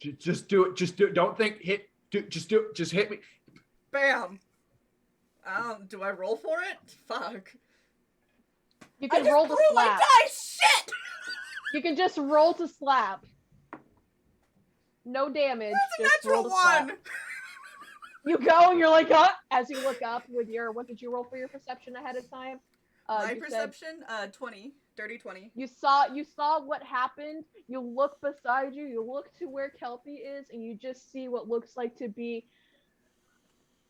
Just do it. Just do it. Don't think. Just do it. Just hit me. Bam. Do I roll for it? Fuck. You can roll to slap. My dice. Shit. You can just roll to slap. No damage. That's just a natural roll to slap. 1. You go and you're like, as you look up with your, what did you roll for your perception ahead of time? My perception, 20, dirty 20. You saw what happened. You look beside you. You look to where Kelpie is, and you just see what looks like to be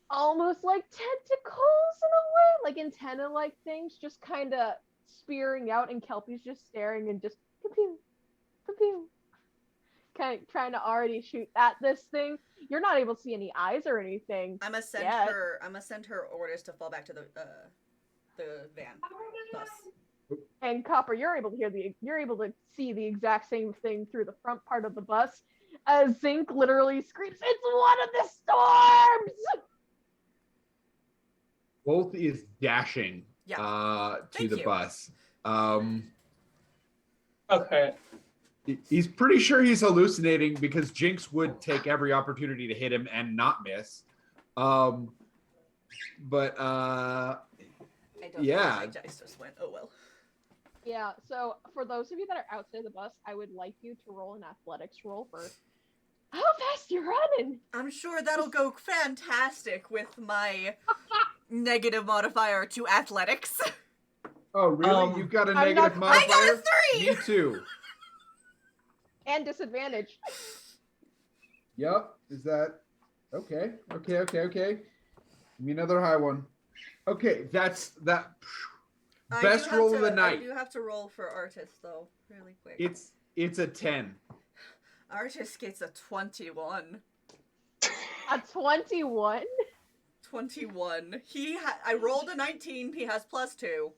almost like tentacles in a way, like antenna-like things, just kind of spearing out, and Kelpie's just staring and just pew, pew, kind of trying to already shoot at this thing. You're not able to see any eyes or anything. I'm gonna send her orders to fall back to the van bus. And Copper, you're able to see the exact same thing through the front part of the bus as Zink literally screams, "It's one of the storms!" Bolt is dashing to the bus. Okay. He's pretty sure he's hallucinating because Jinx would take every opportunity to hit him and not miss. My dice just went, oh well. Yeah, so for those of you that are outside the bus, I would like you to roll an athletics roll for how fast you're running. I'm sure that'll go fantastic with my negative modifier to athletics. Oh, really? You've got a negative modifier? I got a 3! Me too. And disadvantage. Yep. Is that... Okay. Give me another high one. Okay, that's that. I Best do have roll of to- the night. I do have to roll for Artist though, really quick. It's a 10. Artist gets a 21. A 21? 21. I rolled a 19. He has +2.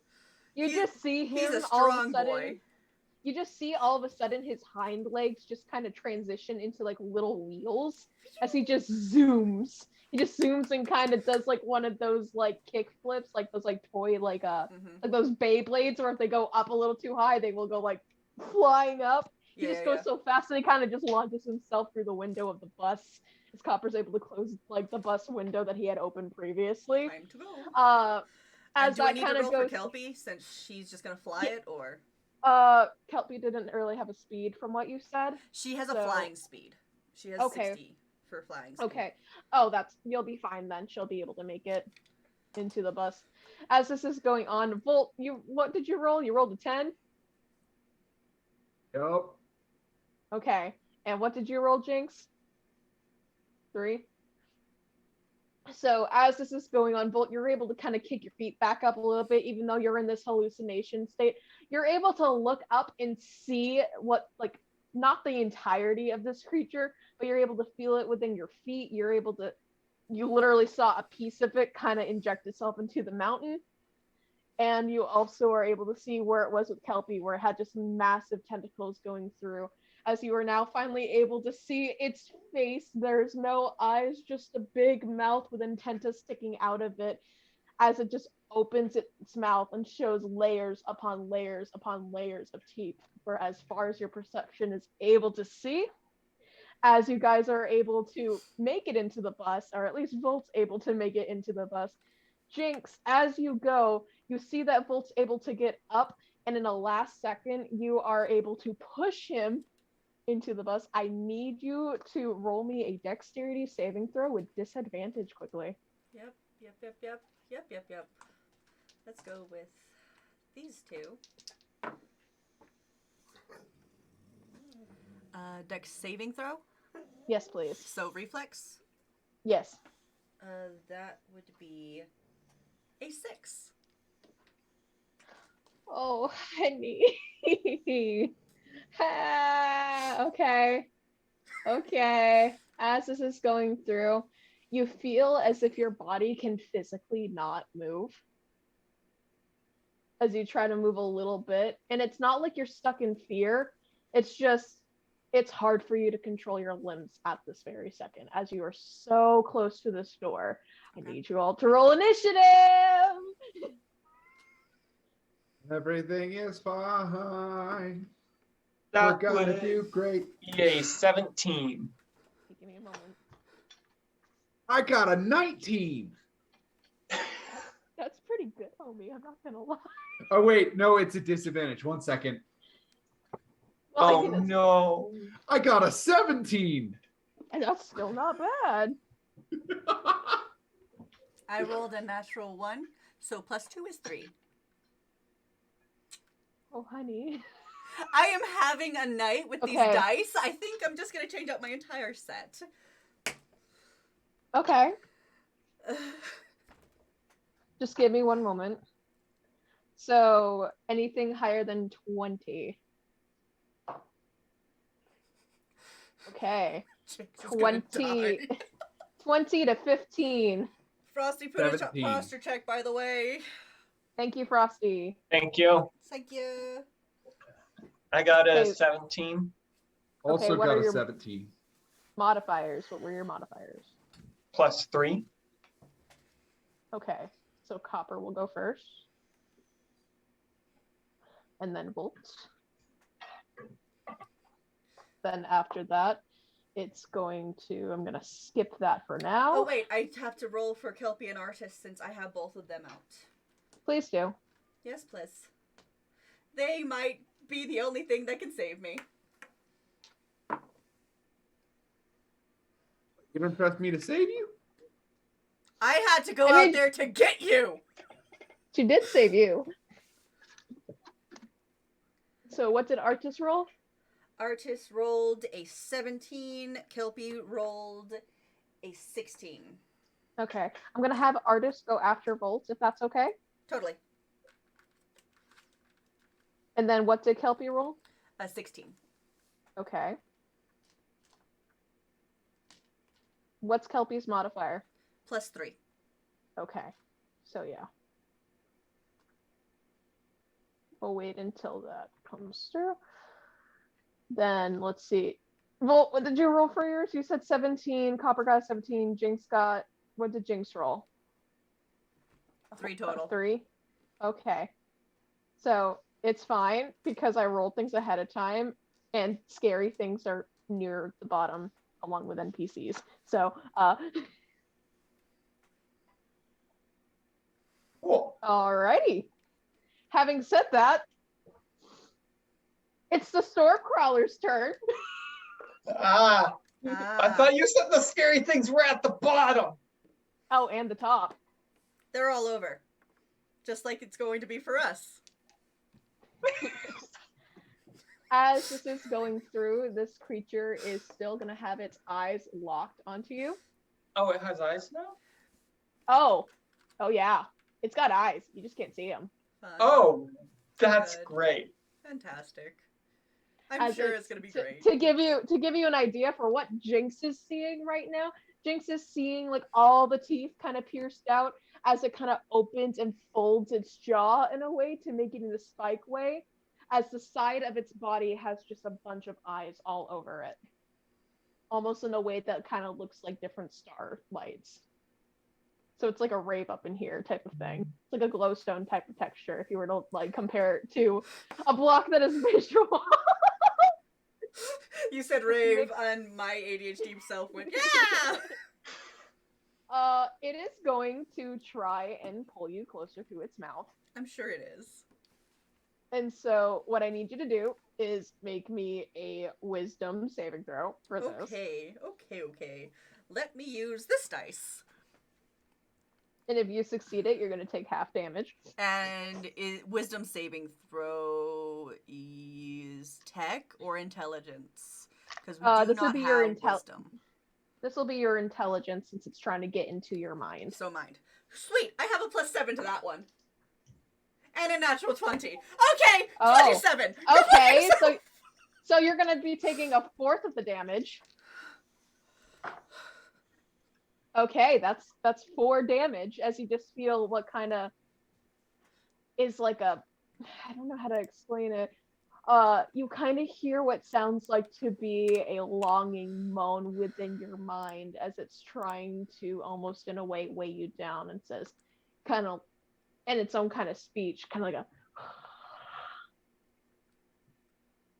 You just see him He's a all of strong a sudden. boy. You just see all of a sudden his hind legs just kind of transition into like little wheels as he just zooms. He just zooms and kind of does like one of those like kick flips, like those like toy like like those Beyblades, where if they go up a little too high, they will go like flying up. He just goes so fast that he kind of just launches himself through the window of the bus. As Copper's able to close like the bus window that he had opened previously. Time to go. As do I that need to kind of roll goes, for Kelpie since she's just gonna fly it, or Kelpie didn't really have a speed from what you said. she has a So- flying speed. She has Okay. 60 for flying speed. Okay. Oh, you'll be fine then. She'll be able to make it into the bus. As this is going on, Volt, what did you roll? You rolled a 10? Yep. Okay. And what did you roll, Jinx? 3? So as this is going on, Volt, you're able to kind of kick your feet back up a little bit, even though you're in this hallucination state. You're able to look up and see what, like, not the entirety of this creature, but you're able to feel it within your feet. You literally saw a piece of it kind of inject itself into the mountain. And you also are able to see where it was with Kelpie, where it had just massive tentacles going through. As you are now finally able to see its face, there's no eyes, just a big mouth with antennae sticking out of it, as it just opens its mouth and shows layers upon layers upon layers of teeth, for as far as your perception is able to see. As you guys are able to make it into the bus, or at least Volt's able to make it into the bus, Jinx, as you go, you see that Volt's able to get up, and in a last second, you are able to push him into the bus. I need you to roll me a dexterity saving throw with disadvantage quickly. Yep. Let's go with these two. Dex saving throw. Yes, please. So reflex. Yes. That would be a 6. Oh, honey. Okay. As this is going through, you feel as if your body can physically not move. As you try to move a little bit. And it's not like you're stuck in fear. It's just, it's hard for you to control your limbs at this very second, as you are so close to this door. I need you all to roll initiative! Everything is fine. That We're gonna would do great. be a 17. Give me a moment. I got a 19. That's pretty good, homie. I'm not gonna lie. Oh wait, no, it's a disadvantage. 1 second. Well, Oh no. I got a 17. and that's still not bad. I rolled a natural 1, so +2 is 3. Oh, honey. I am having a night with these Okay. dice. I think I'm just gonna change out my entire set. Okay. Just give me one moment. So, anything higher than 20. Okay. Jinx is gonna 20. die. 20 to 15. Frosty put a 17. posture check, by the way. Thank you, Frosty. Thank you. Thank you. I got a Okay. 17 Also what got are a your- 17. Modifiers. What were your modifiers? plus 3. Okay. So, Copper will go first. And then Volt. Then after that, it's going to, I'm going to skip that for now. Oh wait, I have to roll for Kelpie and Artist since I have both of them out. Please do. Yes, please. They might be the only thing that can save me. You don't trust me to save you? I had to go I out mean- there to get you! She did save you. So what did Artis roll? Artist rolled a 17, Kelpie rolled a 16. Okay. I'm gonna have Artist go after Volt, if that's okay. Totally. And then what did Kelpie roll? 16. Okay. What's Kelpie's modifier? +3. Okay. So yeah. We'll wait until that comes through. Then let's see. Volt, what did you roll for yours? You said 17, Copper got 17, Jinx got, what did Jinx roll? 3 total. 3? Okay. So it's fine because I rolled things ahead of time and scary things are near the bottom along with NPCs. So, Cool. alrighty. Having said that, it's the storm crawler's turn. I thought you said the scary things were at the bottom. Oh, and the top. They're all over. Just like it's going to be for us. As this is going through, this creature is still going to have its eyes locked onto you. Oh, it has eyes now? Oh yeah. It's got eyes. You just can't see them. Fun. Oh, that's Good. great. Fantastic. I'm sure it's going to be great. To give you an idea for what Jinx is seeing right now, Jinx is seeing like all the teeth kind of pierced out as it kind of opens and folds its jaw in a way to make it in a spike way, as the side of its body has just a bunch of eyes all over it. Almost in a way that kind of looks like different star lights. So it's like a rave up in here type of thing. It's like a glowstone type of texture if you were to like compare it to a block that is visual. You said rave, and my ADHD self went, yeah! It is going to try and pull you closer to its mouth. I'm sure it is. And so what I need you to do is make me a wisdom saving throw for this. Okay. Let me use this dice. And if you succeed it, you're going to take half damage. And wisdom saving throw is tech or intelligence? Because we do this not would be your have wisdom. This will be your intelligence since it's trying to get into your mind. So mind. Sweet, I have a +7 to that one. And a natural 20. Okay, 27. Okay, so you're going to be taking a fourth of the damage. Okay, that's 4 damage as you just feel what kind of is like a, I don't know how to explain it. You kind of hear what sounds like to be a longing moan within your mind as it's trying to almost in a way weigh you down and says kind of in its own kind of speech, kind of like a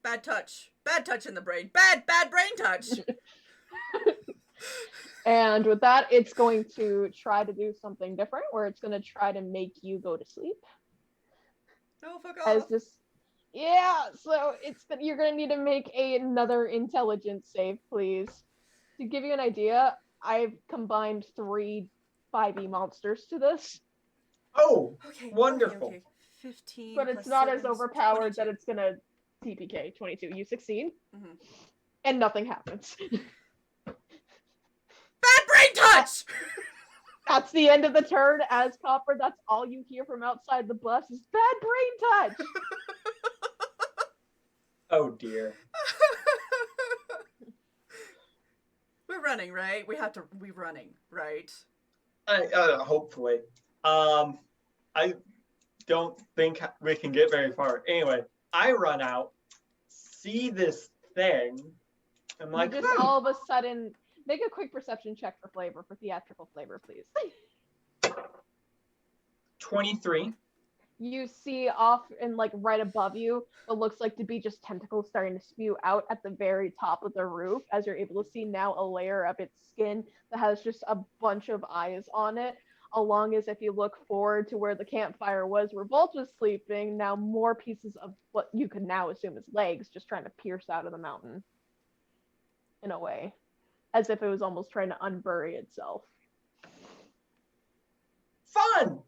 bad touch in the brain, bad brain touch. And with that, it's going to try to do something different where it's going to try to make you go to sleep. No, fuck As off. this, so you're going to need to make another intelligence save, please. To give you an idea, I've combined 3 5e monsters to this. Oh, Okay, wonderful. Okay. 15. But it's plus not 7 as is overpowered 22. that it's going to TPK 22. You succeed, Mhm. and nothing happens. Bad brain touch! That's the end of the turn as Copper. That's all you hear from outside the bus is bad brain touch. Oh dear. We're running, right? We're running, right? Hopefully. I don't think we can get very far. Anyway, I run out, see this thing. I'm like, You just all of a sudden make a quick perception check for flavor, for theatrical flavor, please. 23. You see off and like right above you what looks like to be just tentacles starting to spew out at the very top of the roof as you're able to see now a layer of its skin that has just a bunch of eyes on it, along as if you look forward to where the campfire was where Volt was sleeping, now more pieces of what you could now assume is legs just trying to pierce out of the mountain in a way, as if it was almost trying to unbury itself. Fun!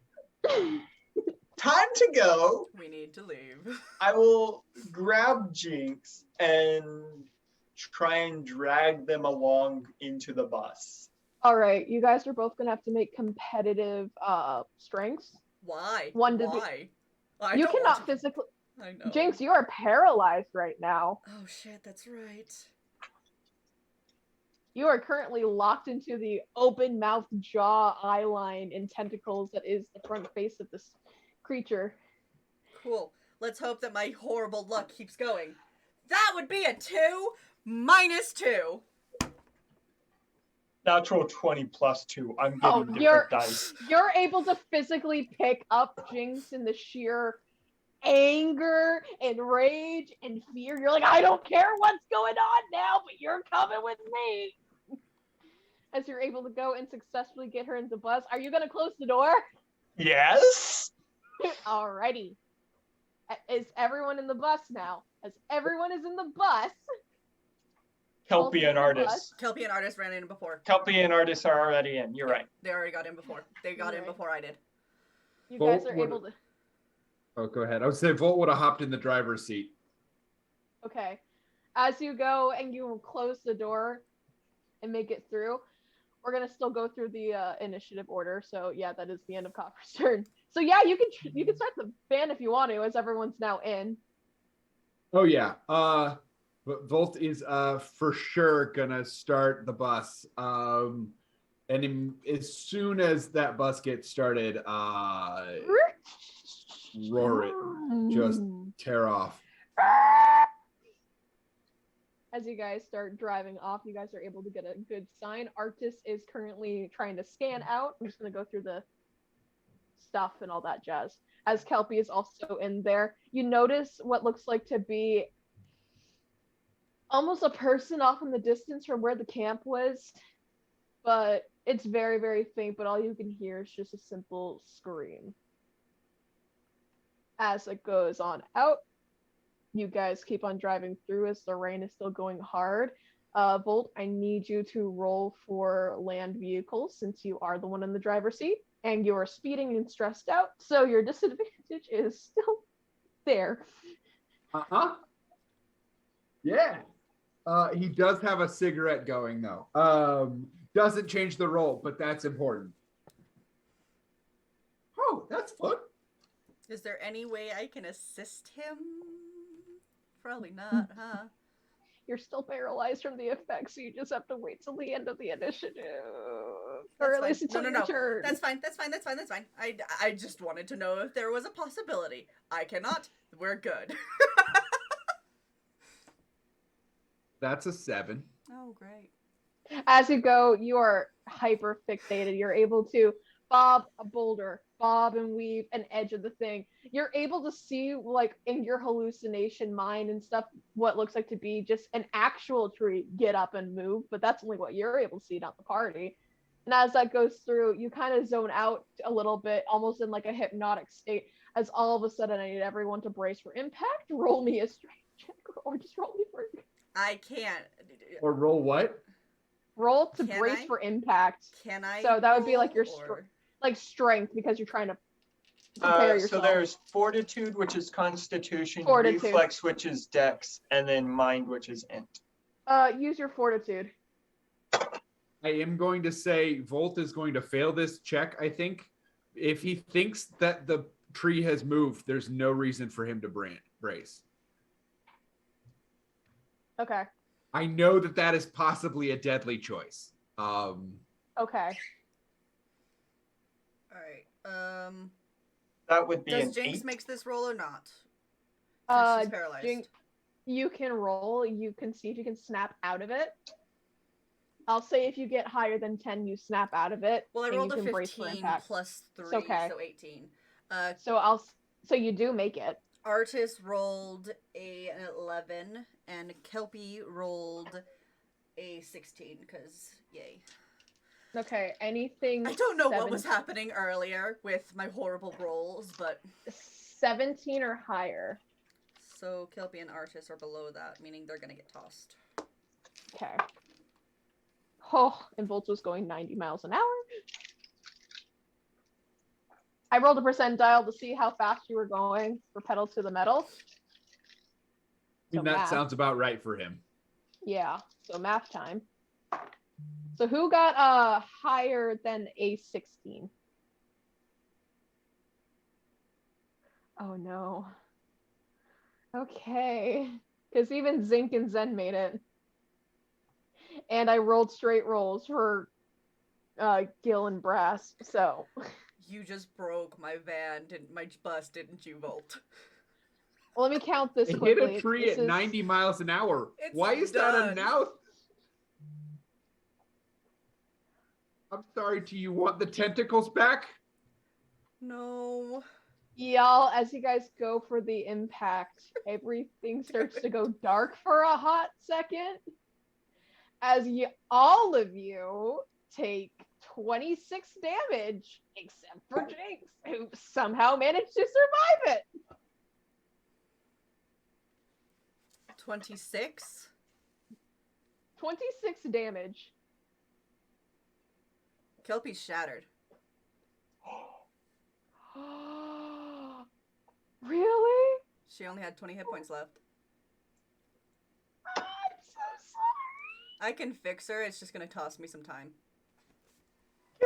Time to go. We need to leave. I will grab Jinx and try and drag them along into the bus. All right, you guys are both gonna have to make competitive strengths. Why? One to be- Why? I You don't want cannot to- physically. I know. Jinx, you are paralyzed right now. Oh shit, that's right. You are currently locked into the open mouth jaw eye line and tentacles that is the front face of this creature. Cool. Let's hope that my horrible luck keeps going. That would be a 2 minus 2. Natural 20 plus 2. I'm getting Oh, different dice. You're able to physically pick up Jinx in the sheer anger and rage and fear. You're like, I don't care what's going on now, but you're coming with me. As you're able to go and successfully get her into the bus. Are you going to close the door? Yes? Alrighty. Is everyone in the bus now? As everyone is in the bus. Kelpie and Artis. Kelpie and Artis ran in before. Kelpie and Artis are already in. You're right. They already got in before. They got in Right. before I did. You Both guys are would- able to. Oh, go ahead. I would say Volt would have hopped in the driver's seat. Okay. As you go and you close the door and make it through, we're gonna still go through the initiative order. So yeah, that is the end of Copper's turn. So yeah, you can start the band if you want to, as everyone's now in. Oh yeah. But Volt is for sure gonna start the bus. As soon as that bus gets started, roar it, just tear off. As you guys start driving off, you guys are able to get a good sign. Arctis is currently trying to scan out. I'm just going to go through the stuff and all that jazz. As Kelpie is also in there, you notice what looks like to be almost a person off in the distance from where the camp was, but it's very, very faint, but all you can hear is just a simple scream. As it goes on out, you guys keep on driving through as the rain is still going hard. Volt, I need you to roll for land vehicles since you are the one in the driver's seat and you're speeding and stressed out, so your disadvantage is still there. Uh-huh. Yeah. He does have a cigarette going though. Doesn't change the roll, but that's important. Oh, that's fun. Is there any way I can assist him? Probably not, huh? You're still paralyzed from the effects, so you just have to wait till the end of the initiative. That's Or at fine. least until your turn. That's fine. I just wanted to know if there was a possibility. I cannot. We're good. That's a 7. Oh, great. As you go, you are hyper fixated. You're able to bob a boulder, bob and weave an edge of the thing. You're able to see, like, in your hallucination mind and stuff, what looks like to be just an actual tree get up and move, but that's only what you're able to see, not the party. And as that goes through, you kind of zone out a little bit, almost in like a hypnotic state, as all of a sudden I need everyone to brace for impact. Roll me a strength check, or just roll me for I can't. Or roll what? roll to Can brace I? for impact. Can I? So that would be like your roll, or- like strength, because you're trying to prepare So yourself. there's Fortitude, which is Constitution, Fortitude. Reflex, which is Dex, and then Mind, which is Int. Use your fortitude. I am going to say Volt is going to fail this check, I think. If he thinks that the tree has moved, there's no reason for him to brace. Okay. I know that that is possibly a deadly choice. Okay. Alright. That would be Does an Jinx 8. makes this roll or not? Since Uh, she's paralyzed. Jinx, you can roll. You can see if you can snap out of it. I'll say if you get higher than 10, you snap out of it. Well, I and rolled you a can brace for 15 impact. plus 3, It's okay. so 18. So you do make it. Artis rolled an 11, and Kelpie rolled a 16, because yay. Okay. Anything I don't know what was 17 happening earlier with my horrible rolls, but 17 or higher. so Kelpie and Artis are below that, meaning they're gonna get tossed. Okay. Oh, and Volt was going 90 miles an hour. I rolled a percentile to see how fast you were going for pedal to the metal. I mean, So that math. sounds about right for him. Yeah, so math time. So who got higher than a 16? Oh no. Okay. Because even Zinc and Zen made it. And I rolled straight rolls for Gil and Brass, so. You just broke my bus, didn't you, Volt? Well, let me count this It quickly. hit a tree This at is- 90 miles an hour. It's Why is that done. announced? I'm sorry, do you want the tentacles back? No. Y'all, as you guys go for the impact, everything starts to go dark for a hot second. As all of you take 26 damage, except for Jinx, who somehow managed to survive it. 26? 26 damage. Kelpie's shattered. Really? She only had 20 hit points left. I'm so sorry. I can fix her, it's just gonna toss me some time.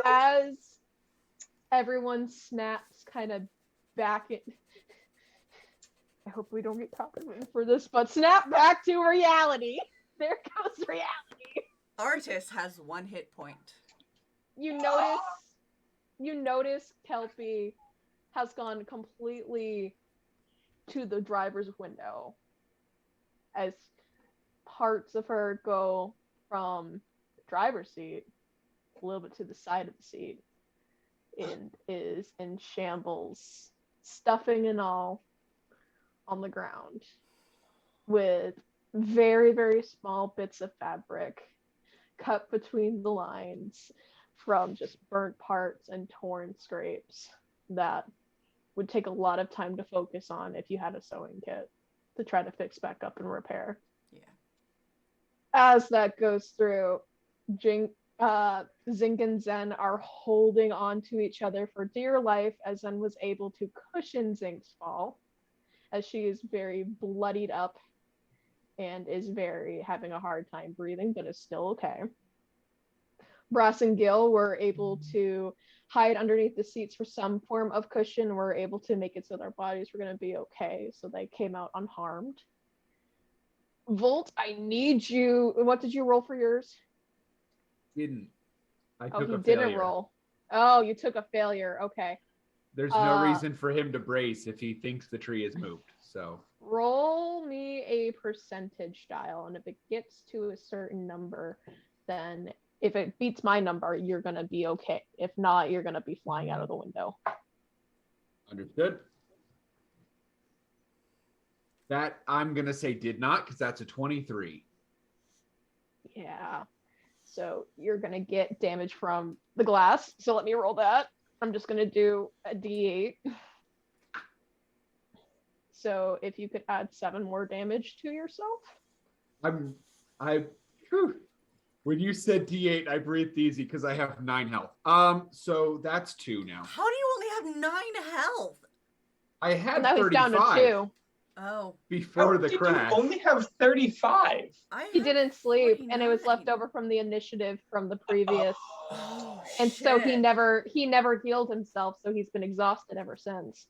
As everyone snaps kind of back in. I hope we don't get copyrighted for this, but snap back to reality. There goes reality. Artis has 1 hit point. You notice Kelpie has gone completely to the driver's window as parts of her go from the driver's seat a little bit to the side of the seat and is in shambles, stuffing and all on the ground with very, very small bits of fabric cut between the lines from just burnt parts and torn scrapes that would take a lot of time to focus on if you had a sewing kit to try to fix back up and repair. Yeah. As that goes through, Zink and Zen are holding on to each other for dear life as Zen was able to cushion Zink's fall, as she is very bloodied up and is having a hard time breathing, but is still okay. Brass and Gil were able to hide underneath the seats for some form of cushion, were able to make it so their bodies were going to be okay, so they came out unharmed. Volt, I need you. What did you roll for yours? Didn't. I Oh, took he a didn't failure. roll. Oh, you took a failure. Okay. There's no reason for him to brace if he thinks the tree has moved. So Roll me a percentage dial, and if it gets to a certain number, then if it beats my number, you're going to be okay. If not, you're going to be flying out of the window. understood. That I'm going to say did not, because that's a 23. Yeah. So you're going to get damage from the glass. So let me roll that. I'm just going to do a D8. So if you could add 7 more damage to yourself. Whew. When you said D8, I breathed easy because I have 9 health. So that's 2 now. How do you only have 9 health? I had Now he's 35 down to 2. Oh. before How the did crash. you only have 35? He didn't sleep, and it was 49. left over from the initiative from the previous. Oh, And so he shit. never healed himself, so he's been exhausted ever since.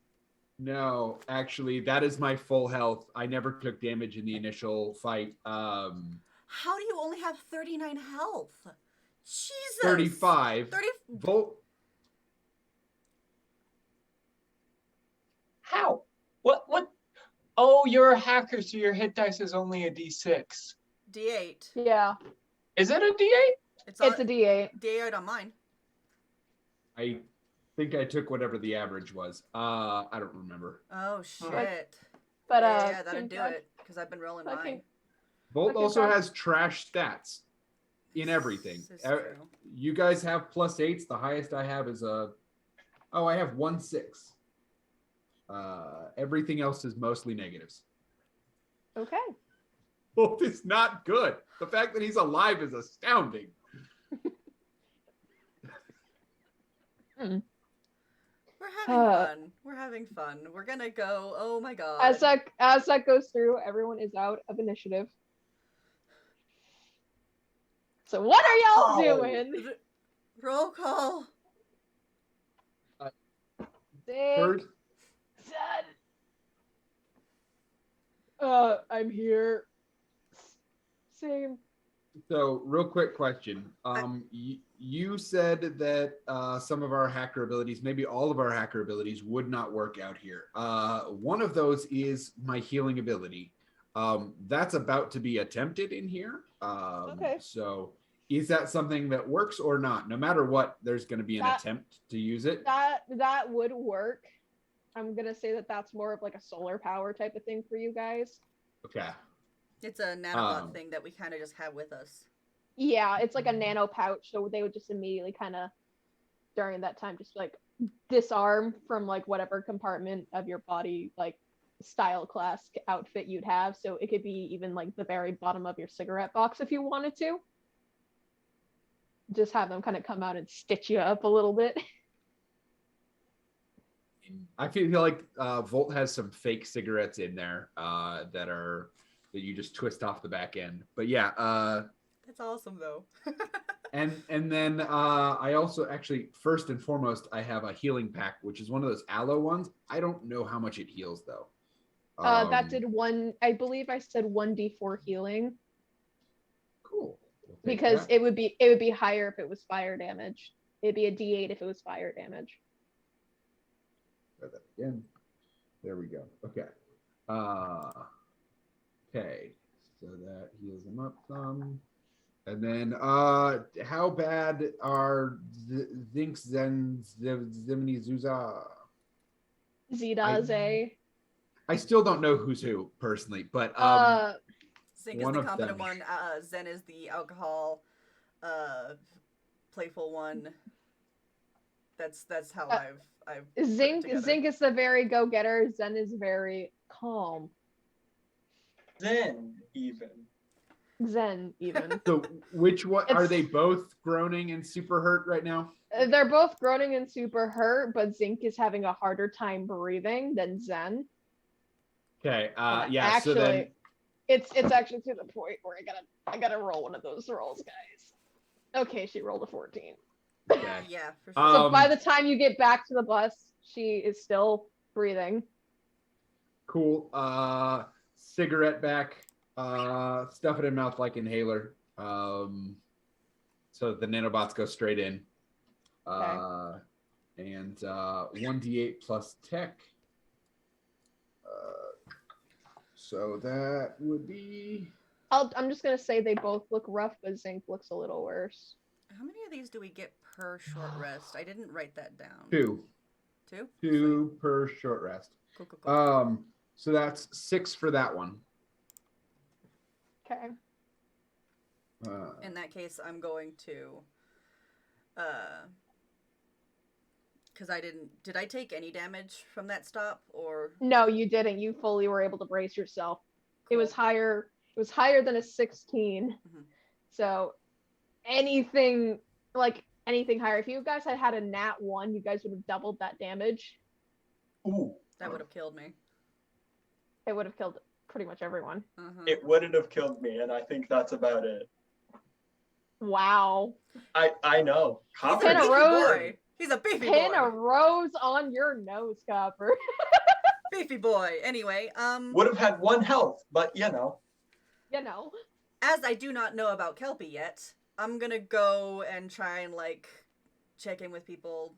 No, actually, that is my full health. I never took damage in the initial fight. How do you only have 39 health? Jesus. 35. 30. Volt. How? What? Oh, you're a hacker, so your hit dice is only a D6. D8. Yeah, Is it a D8? It's it's a D8. D8 on mine. I think I took whatever the average was. I don't remember. Oh, shit. But yeah, that'd do congrats- it, because I've been rolling Okay. mine. Volt Okay, also fine. has trash stats in everything. This is true. You guys have +8s. The highest I have is I have 1/6. Everything else is mostly negatives. Okay. Volt is not good. The fact that he's alive is astounding. We're having fun. We're having fun. We're gonna go. Oh my god. As that goes through, everyone is out of initiative. So what are y'all Oh. doing? Roll call. Zink, First, Zed. I'm here. Same. so real quick question. You said that some of our hacker abilities, maybe all of our hacker abilities, would not work out here. One of those is my healing ability. That's about to be attempted in here. Okay. So is that something that works or not? No matter what, there's going to be an That- attempt to use it. That would work. I'm gonna say that that's more of like a solar power type of thing for you guys. Okay. It's a nanobot Um, thing that we kind of just have with us. Yeah, it's like a nano pouch, so they would just immediately kind of during that time just like disarm from like whatever compartment of your body like style class outfit you'd have. So it could be even like the very bottom of your cigarette box if you wanted to. Just have them kind of come out and stitch you up a little bit. I feel like Volt has some fake cigarettes in there that you just twist off the back end. But yeah, That's awesome, though. and then I also actually first and foremost I have a healing pack, which is one of those aloe ones. I don't know how much it heals though. That did one. I believe I said 1d4 healing Cool. We'll take because that. it would be higher if it was fire damage. It'd be a d8 if it was fire damage. Try that again. There we go. Okay. Okay. So that heals him up some. And then how bad are Zinx Zen Zimni Zuza? Zidaze. I still don't know who's who personally, but Zink is one the of competent them. one. Zen is the alcohol, playful one. That's how I've put it Zinc together. is the very go-getter. Zen is very calm. Zen, even. Zen even. So which one are It's- they both groaning and super hurt right now? They're both groaning and super hurt, but Zinc is having a harder time breathing than Zen. Okay. Yeah. Actually, So then it's actually to the point where I gotta roll one of those rolls, guys. Okay, she rolled a 14. okay. Yeah, for sure. So by the time you get back to the bus, she is still breathing. Cool. Cigarette back. Stuff it in mouth like inhaler. So the nanobots go straight in. And 1d8 plus tech. So that would be I'm just gonna say they both look rough, but Zinc looks a little worse. How many of these do we get per short rest? I didn't write that down. 2. Two? 2 per short rest. Cool, cool, cool. So that's 6 for that one. Okay. In that case, I'm going to, because did I take any damage from that stop, or? No, you didn't. You fully were able to brace yourself. It was Cool. higher. It was higher than a 16. Mhm. So anything higher. If you guys had had a nat 1, you guys would have doubled that damage. Ooh. That would have killed me. It would have killed pretty much everyone. Uh-huh. It wouldn't have killed me, and I think that's about it. Wow. I know. He's Copper a Pin a beefy rose. boy. He's a beefy Pin a boy. rose on your nose, Copper. Beefy boy. Anyway, would have had 1 health, but you know. You know. as I do not know about Kelpie yet, I'm gonna go and try and check in with people,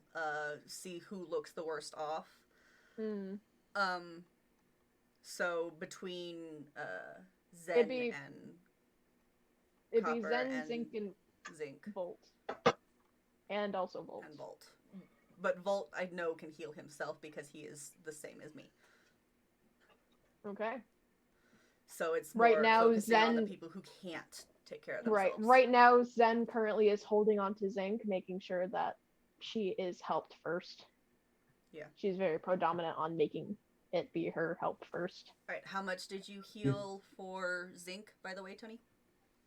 see who looks the worst off. Hmm. So between Zen It'd be Copper Zen, and Zinc, and Zinc Volt. And also Volt. and Volt. But Volt, I know, can heal himself because he is the same as me. Okay. So it's Right more now, focusing on the Zen- people who can't take care of themselves. Right now, Zen currently is holding on to Zinc, making sure that she is helped first. Yeah. She's very predominant on making it be her help first. All right, how much did you heal for Zinc, by the way, Tony?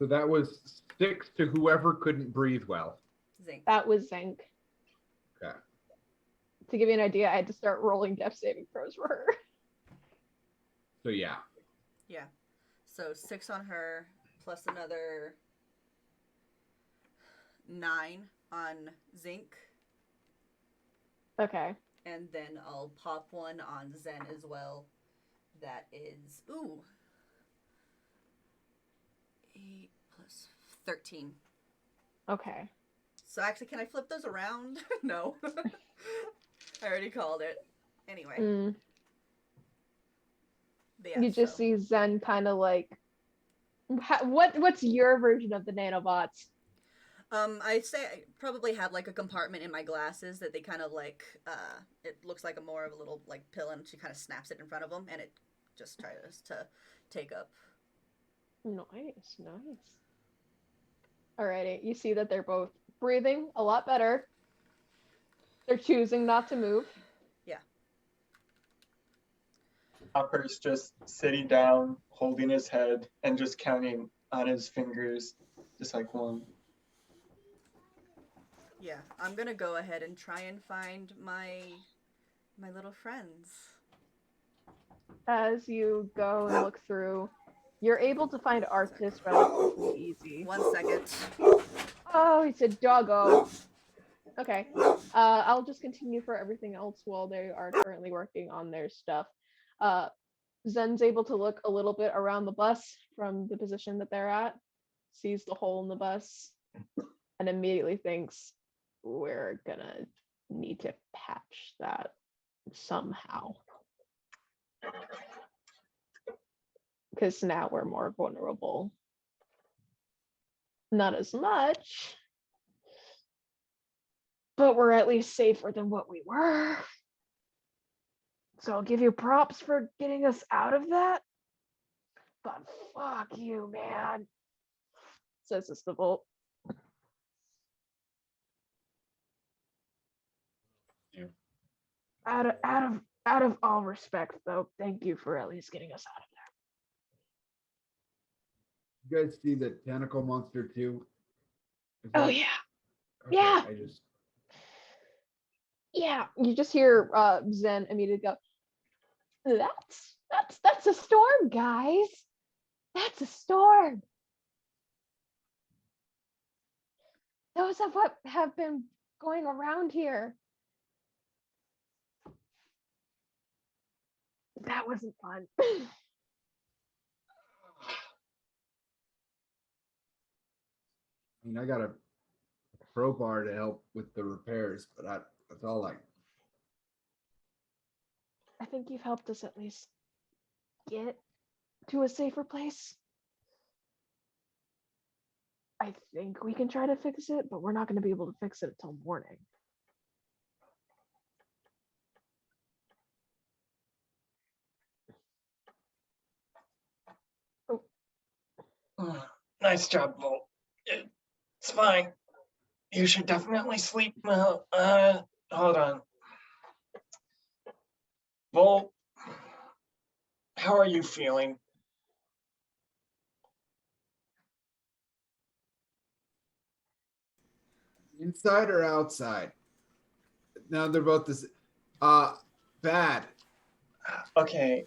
So that was 6 to whoever couldn't breathe well. Zinc. That was Zinc. Okay. To give you an idea, I had to start rolling death saving throws for her. So yeah. Yeah. So 6 on her, plus another 9 on zinc, Okay. and then I'll pop one on Zen as well. That is 8 plus 13. Okay. So actually, can I flip those around? No. I already called it. Anyway. Mm. But yeah, You just see Zen kind of like. What's your version of the nanobots? I'd say I probably have like a compartment in my glasses that they kind of like, it looks like a more of a little like pill, and she kind of snaps it in front of them, and it just tries to take up. Nice. Alrighty, you see that they're both breathing a lot better. They're choosing not to move. Yeah. Hopper's just sitting down, holding his head, and just counting on his fingers, just like 1. Yeah, I'm gonna go ahead and try and find my little friends. As you go and look through, you're able to find Arctis relatively easy. 1 second. Oh, he said doggo. Okay. I'll just continue for everything else while they are currently working on their stuff. Zen's able to look a little bit around the bus from the position that they're at, sees the hole in the bus, and immediately thinks, we're gonna need to patch that somehow. Because now we're more vulnerable. Not as much, but we're at least safer than what we were. So I'll give you props for getting us out of that. But fuck you, man, says Istavolt. Yeah. Out of all respect, though, thank you for at least getting us out of there. You guys see the tentacle monster too? Oh yeah, Okay, yeah. I just Yeah. You just hear Zen immediately go, That's a storm, guys. That's a storm. Those of what have been going around here. That wasn't fun. I mean, I got a crowbar to help with the repairs, but that's all I. I think you've helped us at least get to a safer place. I think we can try to fix it, but we're not going to be able to fix it until morning. Nice job, Volt. It's fine. You should definitely sleep now. Hold on. Volt, how are you feeling? Inside or outside? Now they're both this. Bad. Okay.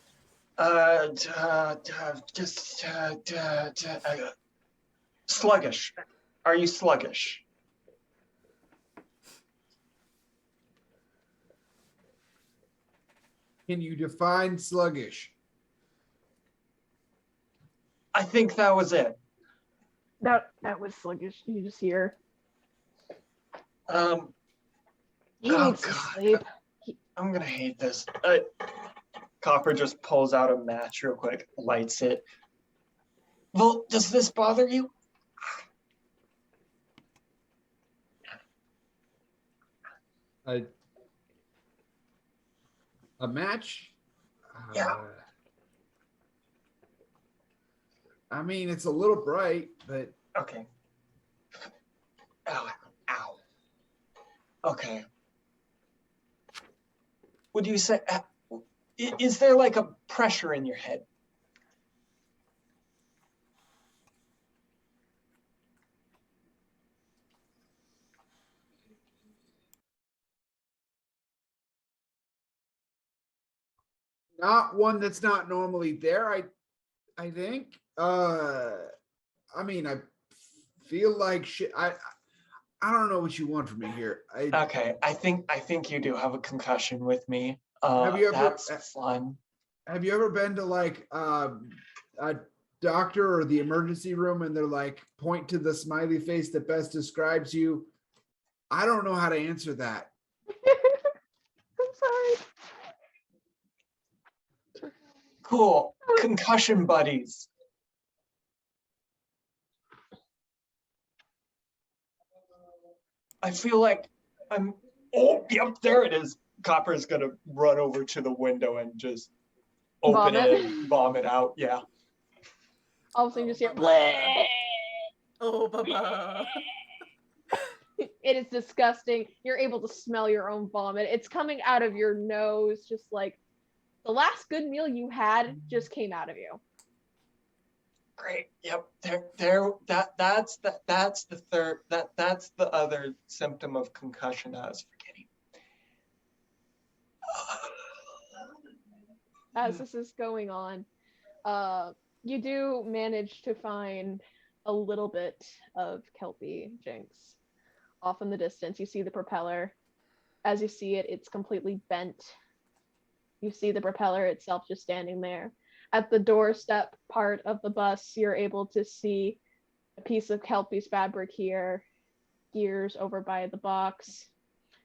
Just sluggish. Are you sluggish? Can you define sluggish? I think that was it. That was sluggish. You just hear. He Oh, needs to God. sleep. I'm gonna hate this. Copper just pulls out a match real quick, lights it. Well, does this bother you? A match? Yeah. I mean, it's a little bright, but Okay. Ow. Ow. Okay. Would you say, is there like a pressure in your head? not one that's not normally there. I think. I mean, I feel like shit. I don't know what you want from me here. Okay, I think you do have a concussion with me. Have you ever- That's fun. Have you ever been to like a doctor or the emergency room and they're like, point to the smiley face that best describes you? I don't know how to answer that. I'm sorry. Cool. Concussion buddies. I feel like I'm. Oh, yep, there it is. Copper's gonna run over to the window and just open Vomit. it and vomit out. Yeah. All of a sudden, you just hear Baba. bleh. Oh, Baba. It is disgusting. You're able to smell your own vomit. It's coming out of your nose, just like the last good meal you had just came out of you. Great. Yep. That's the third. That's the other symptom of concussion I was forgetting. As this is going on, you do manage to find a little bit of Kelpie, Jinx. Off in the distance, you see the propeller. As you see it, it's completely bent. You see the propeller itself just standing there. At the doorstep part of the bus, you're able to see a piece of Kelpie's fabric here, gears over by the box.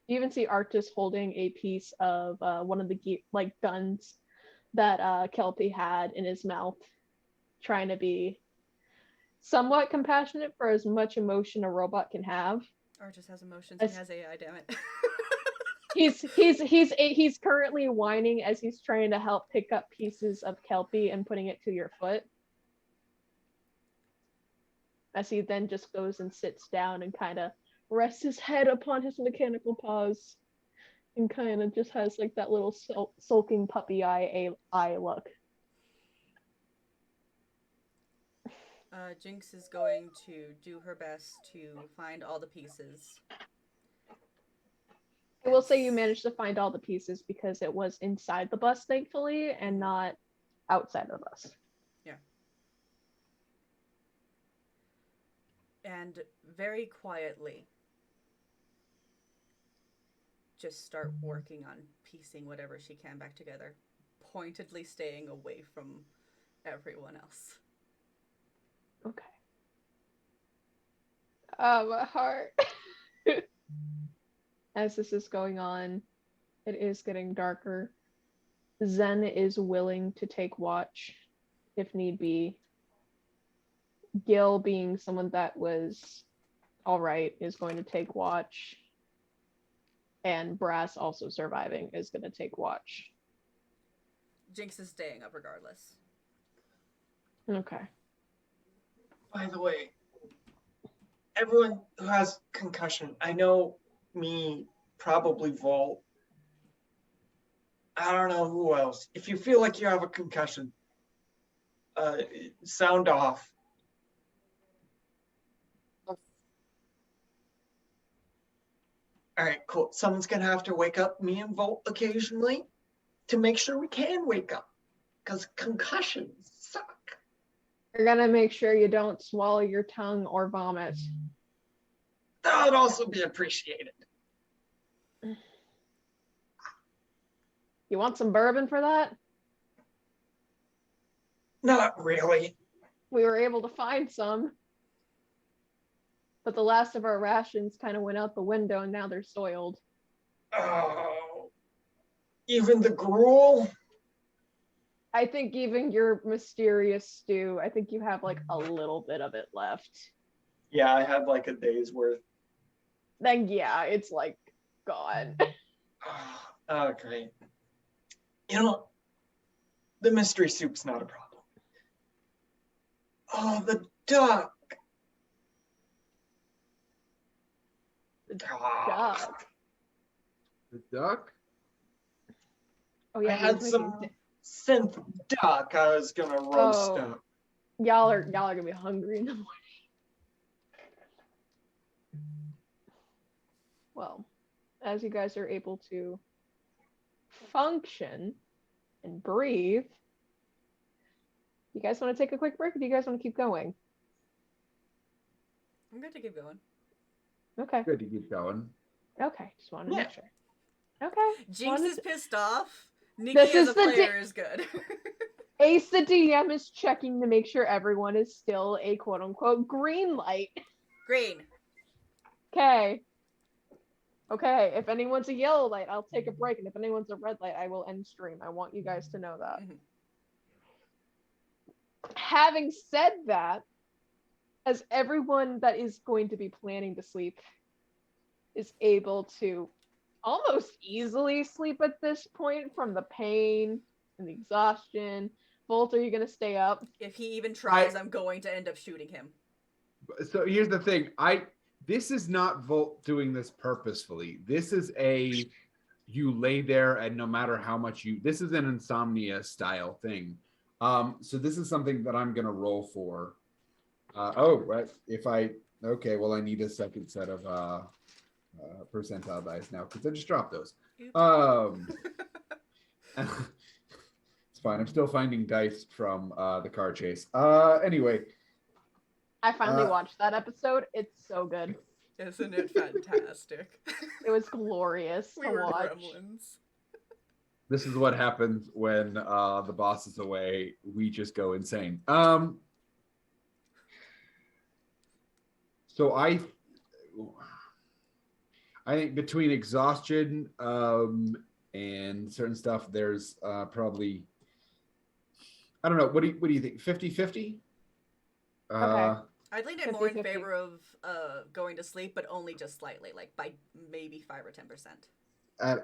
You even see Arctis holding a piece of one of the guns that Kelpie had in his mouth, trying to be somewhat compassionate for as much emotion a robot can have. Artis has emotions. He has AI, damn it. He's currently whining as he's trying to help pick up pieces of Kelpie and putting it to your foot. As he then just goes and sits down and kind of rests his head upon his mechanical paws and kind of just has like that little sulking puppy eye look. Jinx is going to do her best to find all the pieces. I will say you managed to find all the pieces because it was inside the bus, thankfully, and not outside of the bus. Yeah. And very quietly, just start working on piecing whatever she can back together, pointedly staying away from everyone else. Okay. My heart. As this is going on, it is getting darker. Zen is willing to take watch if need be. Gil, being someone that was alright, is going to take watch. And Brass, also surviving, is going to take watch. Jinx is staying up regardless. Okay. By the way, everyone who has concussion, I know me, probably Volt. I don't know who else. If you feel like you have a concussion, sound off. All right, cool. Someone's gonna have to wake up me and Volt occasionally to make sure we can wake up, because concussions suck. You're gonna make sure you don't swallow your tongue or vomit. That would also be appreciated. You want some bourbon for that? Not really. We were able to find some. But the last of our rations kind of went out the window and now they're soiled. Oh, even the gruel? I think even your mysterious stew, I think you have like a little bit of it left. Yeah, I had like a day's worth. Then yeah, it's like gone. Oh, great. You know, the mystery soup's not a problem. Oh, the duck. The Ah. duck. The duck? Oh yeah, I had some synth duck I was gonna roast Oh. up. Y'all are gonna be hungry in the morning. Well, as you guys are able to function and breathe, you guys want to take a quick break or do you guys want to keep going? I'm going to keep going. Okay. Good to keep going. Okay. Just wanted to Yeah. make sure. Okay. Jinx Wanted is to- pissed off. Nikki This as is a the player is good. Ace the DM is checking to make sure everyone is still a quote unquote green light. Green. Okay. Okay. If anyone's a yellow light, I'll take a break. And if anyone's a red light, I will end stream. I want you guys to know that. Mhm. Having said that, as everyone that is going to be planning to sleep is able to almost easily sleep at this point from the pain and the exhaustion. Volt, are you going to stay up? If he even tries, I'm going to end up shooting him. So here's the thing. This is not Volt doing this purposefully. This is you lay there and no matter how much this is an insomnia style thing. So this is something that I'm gonna roll for. Okay, well I need a second set of percentile dice now because I just dropped those. It's fine. I'm still finding dice from the car chase. Anyway. I finally watched that episode. It's so good. Isn't it fantastic? It was glorious We to were watch. gremlins. This is what happens when the boss is away. We just go insane. So I think between exhaustion and certain stuff, there's probably, I don't know. What do you think? 50-50? Okay. I'd lean it more in 50-50. favor of going to sleep, but only just slightly, like by maybe 5 or 10%.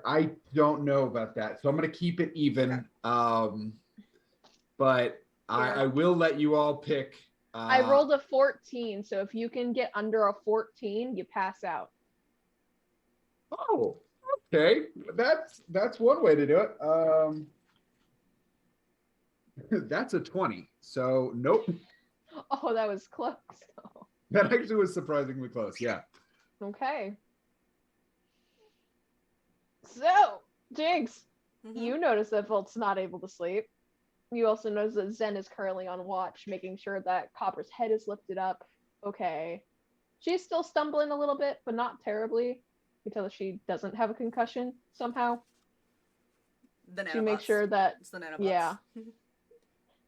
I don't know about that, so I'm going to keep it even. Okay. But I will let you all pick. I rolled a 14, so if you can get under a 14, you pass out. Oh, okay. That's one way to do it. That's a 20. So nope. Oh, that was close. That actually was surprisingly close. Yeah. Okay. So, Jinx, Mhm. you notice that Volt's not able to sleep. You also notice that Zen is currently on watch, making sure that Copper's head is lifted up. Okay. She's still stumbling a little bit, but not terribly. You can tell that she doesn't have a concussion somehow. The nanobots. She makes sure that It's the nanobots. Yeah.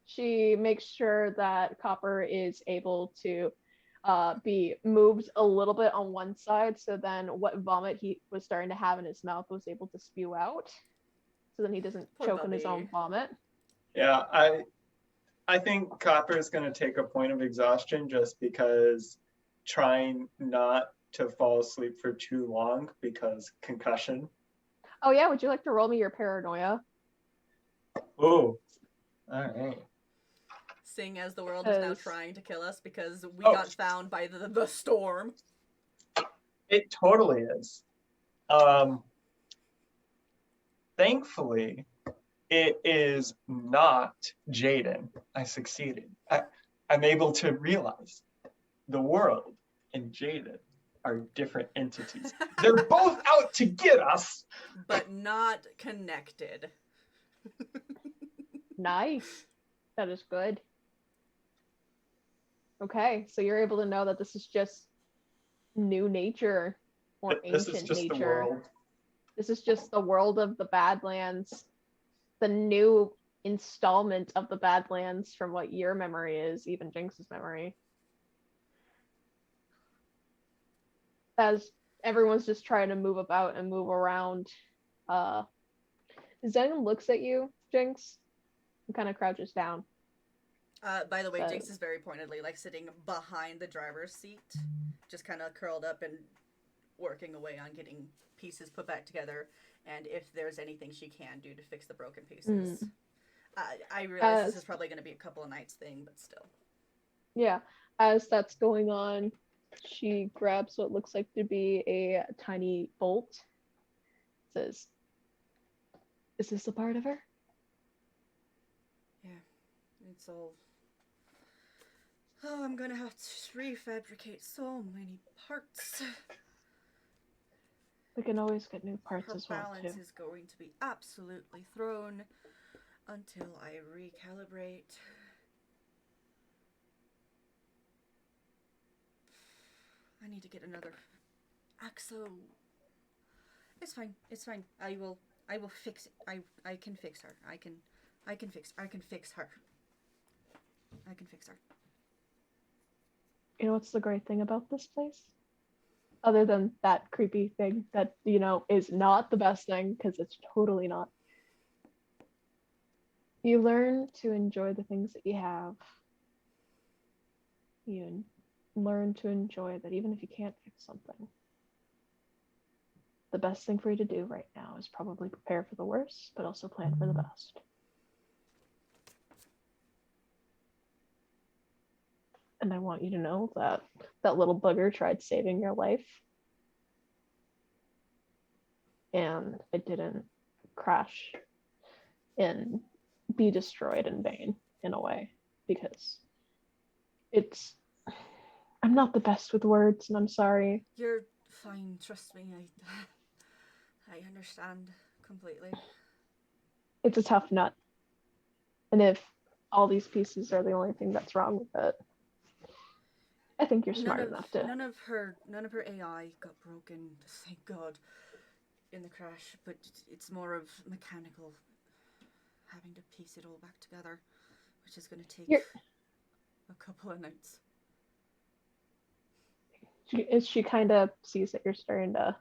She makes sure that Copper is able to be moved a little bit on one side, so then what vomit he was starting to have in his mouth was able to spew out, so then he doesn't Poor choke on his Bubby. own vomit. Yeah, I think Copper is going to take a point of exhaustion just because trying not to fall asleep for too long because concussion. Oh yeah, would you like to roll me your paranoia? Oh, all right. Seeing as the world is now 'Cause- trying to kill us because we Oh. got found by the storm. It totally is. Thankfully, it is not Jaden. I succeeded. I'm able to realize the world and Jaden are different entities. They're both out to get us. But not connected. Nice. That is good. Okay, so you're able to know that this is just new nature or This is ancient just nature. the world. This is just the world of the Badlands, the new installment of the Badlands from what your memory is, even Jinx's memory. As everyone's just trying to move about and move around, Zen looks at you, Jinx, and kind of crouches down. By the way, So- Jinx is very pointedly like sitting behind the driver's seat, just kind of curled up and working away on getting pieces put back together, and if there's anything she can do to fix the broken pieces. I realize this is probably going to be a couple of nights thing, but still. Yeah, as that's going on, she grabs what looks like to be a tiny bolt. Says, "Is this a part of her?" It's all. Oh, I'm gonna have to refabricate so many parts. We can always get new parts Her as well balance too. is going to be absolutely thrown until I recalibrate. I need to get another Axo. It's fine. It's fine. I will fix it. I can fix her. I can fix her. I can fix her. You know what's the great thing about this place? Other than that creepy thing that, is not the best thing, because it's totally not. You learn to enjoy the things that you have. You learn to enjoy that even if you can't fix something, the best thing for you to do right now is probably prepare for the worst, but also plan for the best. And I want you to know that that little bugger tried saving your life. And it didn't crash and be destroyed in vain, in a way. Because I'm not the best with words, and I'm sorry. You're fine, trust me. I understand completely. It's a tough nut. And if all these pieces are the only thing that's wrong with it, I think you're smart enough to. None of her AI got broken, thank God, in the crash, but it's more of mechanical, having to piece it all back together, which is going to take a couple of nights. She kind of sees that you're starting to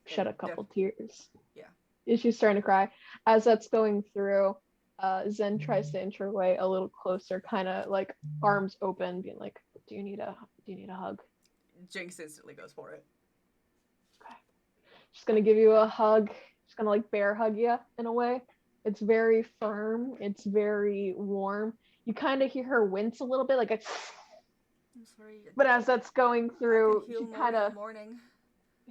shed a couple tears. Yeah. She's starting to cry. As that's going through, Zen tries to inch her way a little closer, kind of like arms open, being like, "Do you need a hug?" Jinx instantly goes for it. Okay. She's gonna give you a hug. She's gonna like bear hug you in a way. It's very firm. It's very warm. You kind of hear her wince a little bit, like a. I'm sorry. But as that's going through, she kind of. Morning.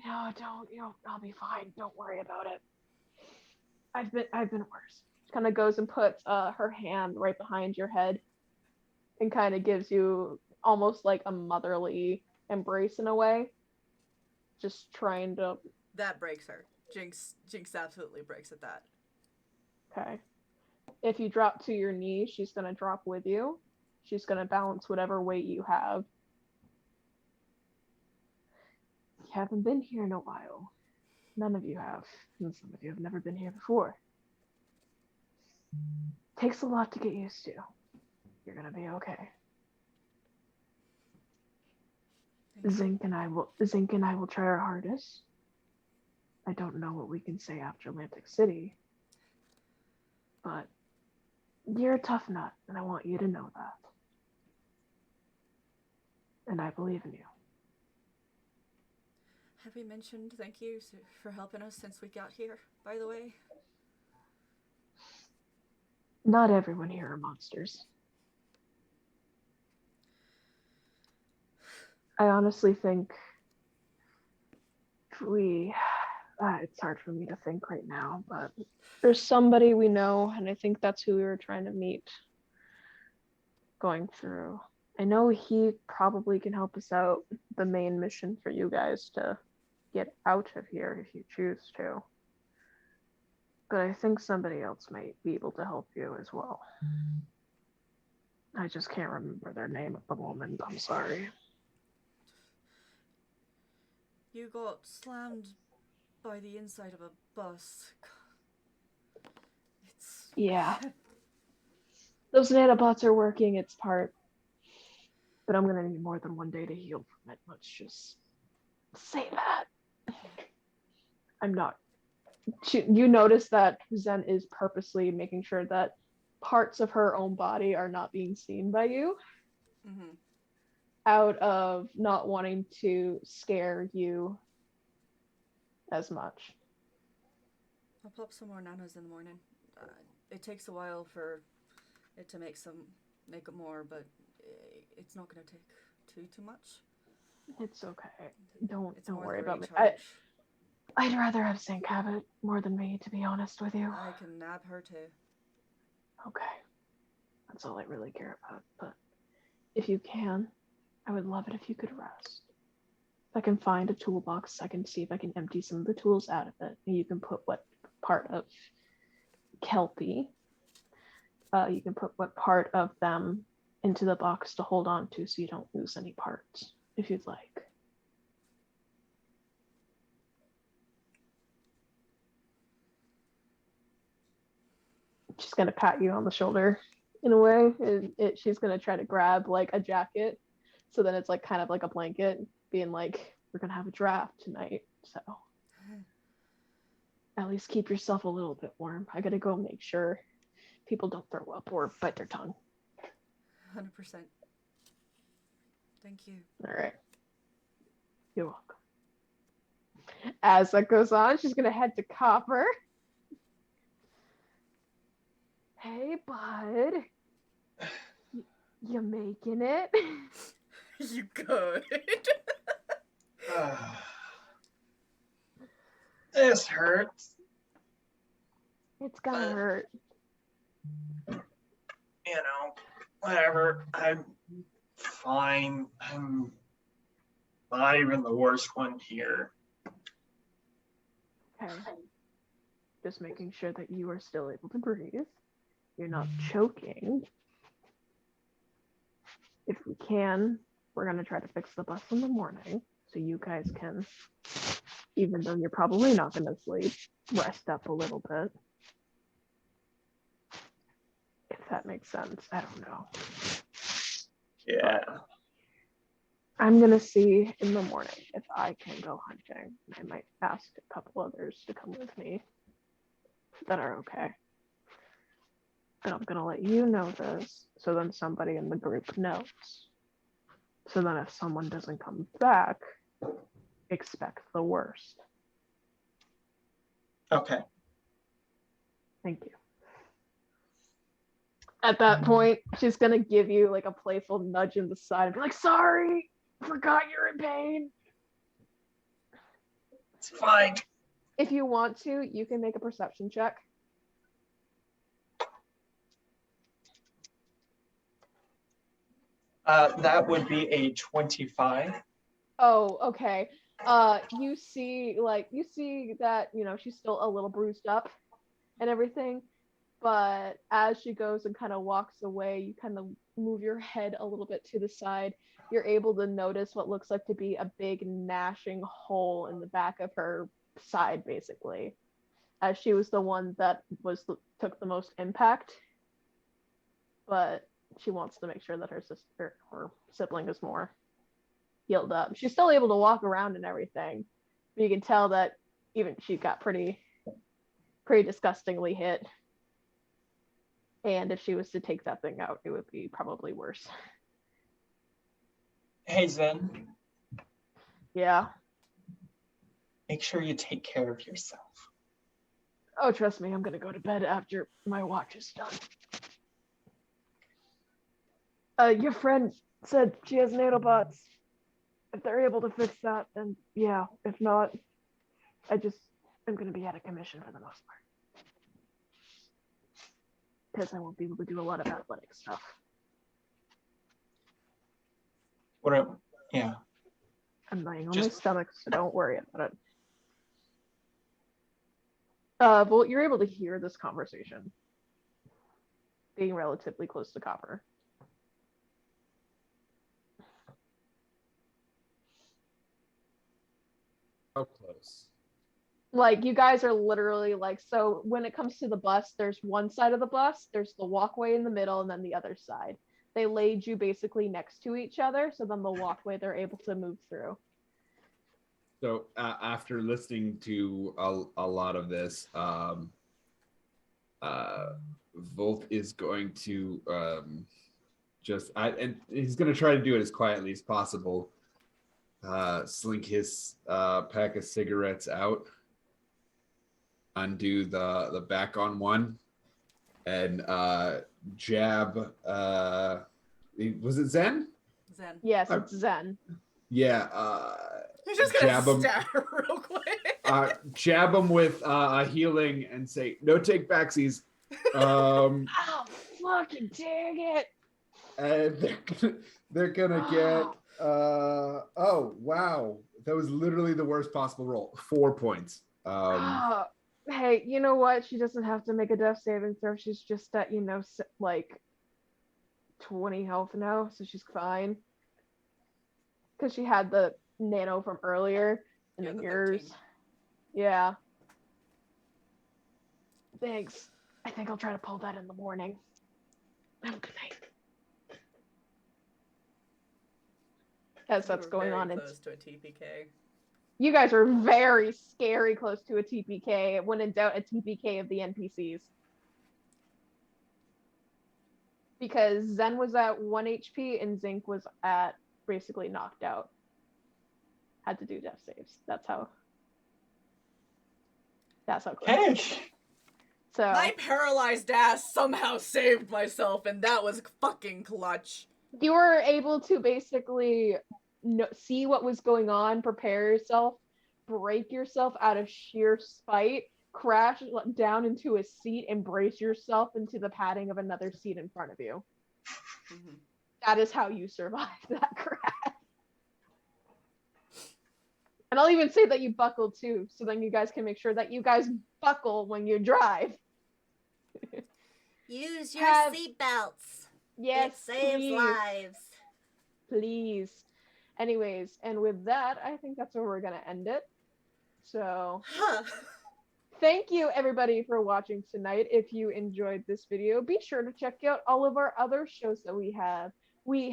No, don't. I'll be fine. Don't worry about it. I've been worse. She kind of goes and puts her hand right behind your head, and kind of gives you almost like a motherly embrace in a way. Just trying to. That breaks her. Jinx absolutely breaks at that. Okay. If you drop to your knees, she's gonna drop with you. She's gonna balance whatever weight you have. You haven't been here in a while. None of you have. And some of you have never been here before. Takes a lot to get used to. You're gonna be okay. Zinc and I will try our hardest. I don't know what we can say after Atlantic City, but you're a tough nut, and I want you to know that. And I believe in you. Have we mentioned thank you for helping us since we got here, by the way? Not everyone here are monsters. I honestly think it's hard for me to think right now, but there's somebody we know, and I think that's who we were trying to meet going through. I know he probably can help us out with the main mission for you guys to get out of here if you choose to. But I think somebody else might be able to help you as well. I just can't remember their name at the moment. I'm sorry. You got slammed by the inside of a bus. Yeah. Those nanobots are working its part. But I'm gonna need more than one day to heal from it. Let's just say that. I'm not. You notice that Zen is purposely making sure that parts of her own body are not being seen by you. Mm-hmm. Out of not wanting to scare you as much. I'll pop some more nanos in the morning. It takes a while for it to make more, but it's not going to take too much. It's okay. Don't worry about me. I'd rather have Zinc have it more than me, to be honest with you. I can nab her too. Okay. That's all I really care about. But if you can, I would love it if you could rest. If I can find a toolbox, I can see if I can empty some of the tools out of it. And you can put what part of Kelpie, you can put what part of them into the box to hold on to so you don't lose any parts, if you'd like. She's gonna pat you on the shoulder in a way. She's gonna try to grab like a jacket, so then it's like kind of like a blanket, being like, "We're gonna have a draft tonight, so at least keep yourself a little bit warm. I gotta go make sure people don't throw up or bite their tongue." 100%. Thank you. All right, you're welcome. As that goes on, she's gonna head to Copper. Hey, bud. You making it? You good? This hurts. It's gonna hurt. You know, whatever. I'm fine. I'm not even the worst one here. Okay. Just making sure that you are still able to breathe. You're not choking. If we can, we're gonna try to fix the bus in the morning so you guys can, even though you're probably not gonna sleep, rest up a little bit. If that makes sense. I don't know. Yeah. I'm gonna see in the morning if I can go hunting. I might ask a couple others to come with me that are okay. But I'm gonna let you know this so then somebody in the group knows. So then if someone doesn't come back, expect the worst. Okay. Thank you. At that point, she's gonna give you like a playful nudge in the side and be like, "Sorry, forgot you're in pain." It's fine. If you want to, you can make a perception check. That would be a 25. Oh, okay. You see that, she's still a little bruised up and everything, but as she goes and kind of walks away, you kind of move your head a little bit to the side. You're able to notice what looks like to be a big gnashing hole in the back of her side, basically, as she was the one that took the most impact, but she wants to make sure that her sibling is more healed up. She's still able to walk around and everything, but you can tell that even she got pretty disgustingly hit. And if she was to take that thing out, it would be probably worse. Hey, Zen. Yeah. Make sure you take care of yourself. Oh, trust me, I'm gonna go to bed after my watch is done. Your friend said she has nanobots. If they're able to fix that, then yeah. If not, I'm gonna be out of commission for the most part. Because I won't be able to do a lot of athletic stuff. Yeah. I'm lying on Just- my stomach, so don't worry about it. Volt, you're able to hear this conversation. Being relatively close to Copper. How close? Like, you guys are literally like, so when it comes to the bus, there's one side of the bus, there's the walkway in the middle, and then the other side. They laid you basically next to each other, so then the walkway they're able to move through. So after listening to a lot of this, Volt is going to and he's going to try to do it as quietly as possible. Slink his pack of cigarettes out, undo the back on one, and jab. Was it Zen? Zen. Yes, it's Zen. Yeah. You're just jab gonna him. stab her real quick. Jab him with a healing and say, "No take backsies." Oh, fucking dang it! And they're gonna get. Oh wow, that was literally the worst possible roll. 4 points. Hey, you know what? She doesn't have to make a death saving throw. She's just at, like 20 health now, so she's fine. Because she had the nano from earlier, and Yeah, then the yours. 13. Yeah. Thanks. I think I'll try to pull that in the morning. Have a good night. As We that's were going very on, close to a TPK. you guys are very scary close to a TPK. When in doubt, a TPK of the NPCs. Because Zen was at 1 HP and Zinc was at basically knocked out. Had to do death saves. That's how close. Cash. So My paralyzed ass somehow saved myself, and that was fucking clutch. you were able to basically see what was going on, prepare yourself, break yourself out of sheer spite, crash down into a seat, and brace yourself into the padding of another seat in front of you. Mm-hmm. That is how you survived that crash. And I'll even say that you buckled too, so then you guys can make sure that you guys buckle when you drive. Use your Have- seatbelts. Yes, It saves please. lives. Please. Anyways, and with that, I think that's where we're going to end it. So, Huh. thank you everybody for watching tonight. If you enjoyed this video, be sure to check out all of our other shows that we have. We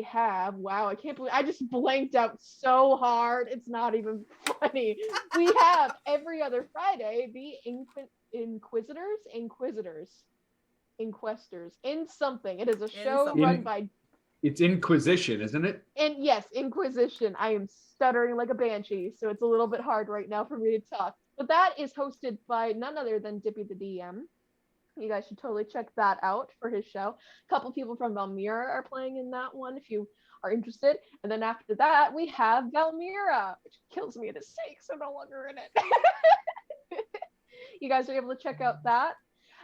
have, wow, I can't believe, I just blanked out so hard. It's not even funny. We have every other Friday, the Inquestors, in something. It is a show something. run by, It's Inquisition, isn't it? and yes, Inquisition. I am stuttering like a banshee, so it's a little bit hard right now for me to talk. But that is hosted by none other than Dippy the DM. You guys should totally check that out for his show. A couple people from Valmira are playing in that one if you are interested. And then after that, we have Valmira, which kills me to say because I'm no longer in it. You guys are able to check out that.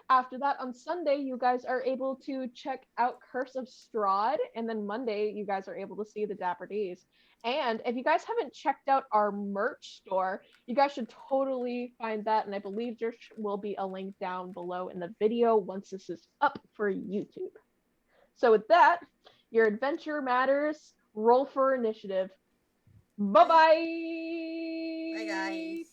After that, on Sunday, you guys are able to check out Curse of Strahd. And then Monday, you guys are able to see the Dapper D's. And if you guys haven't checked out our merch store, you guys should totally find that. And I believe there will be a link down below in the video once this is up for YouTube. So with that, your adventure matters. Roll for initiative. Bye-bye. Bye, guys.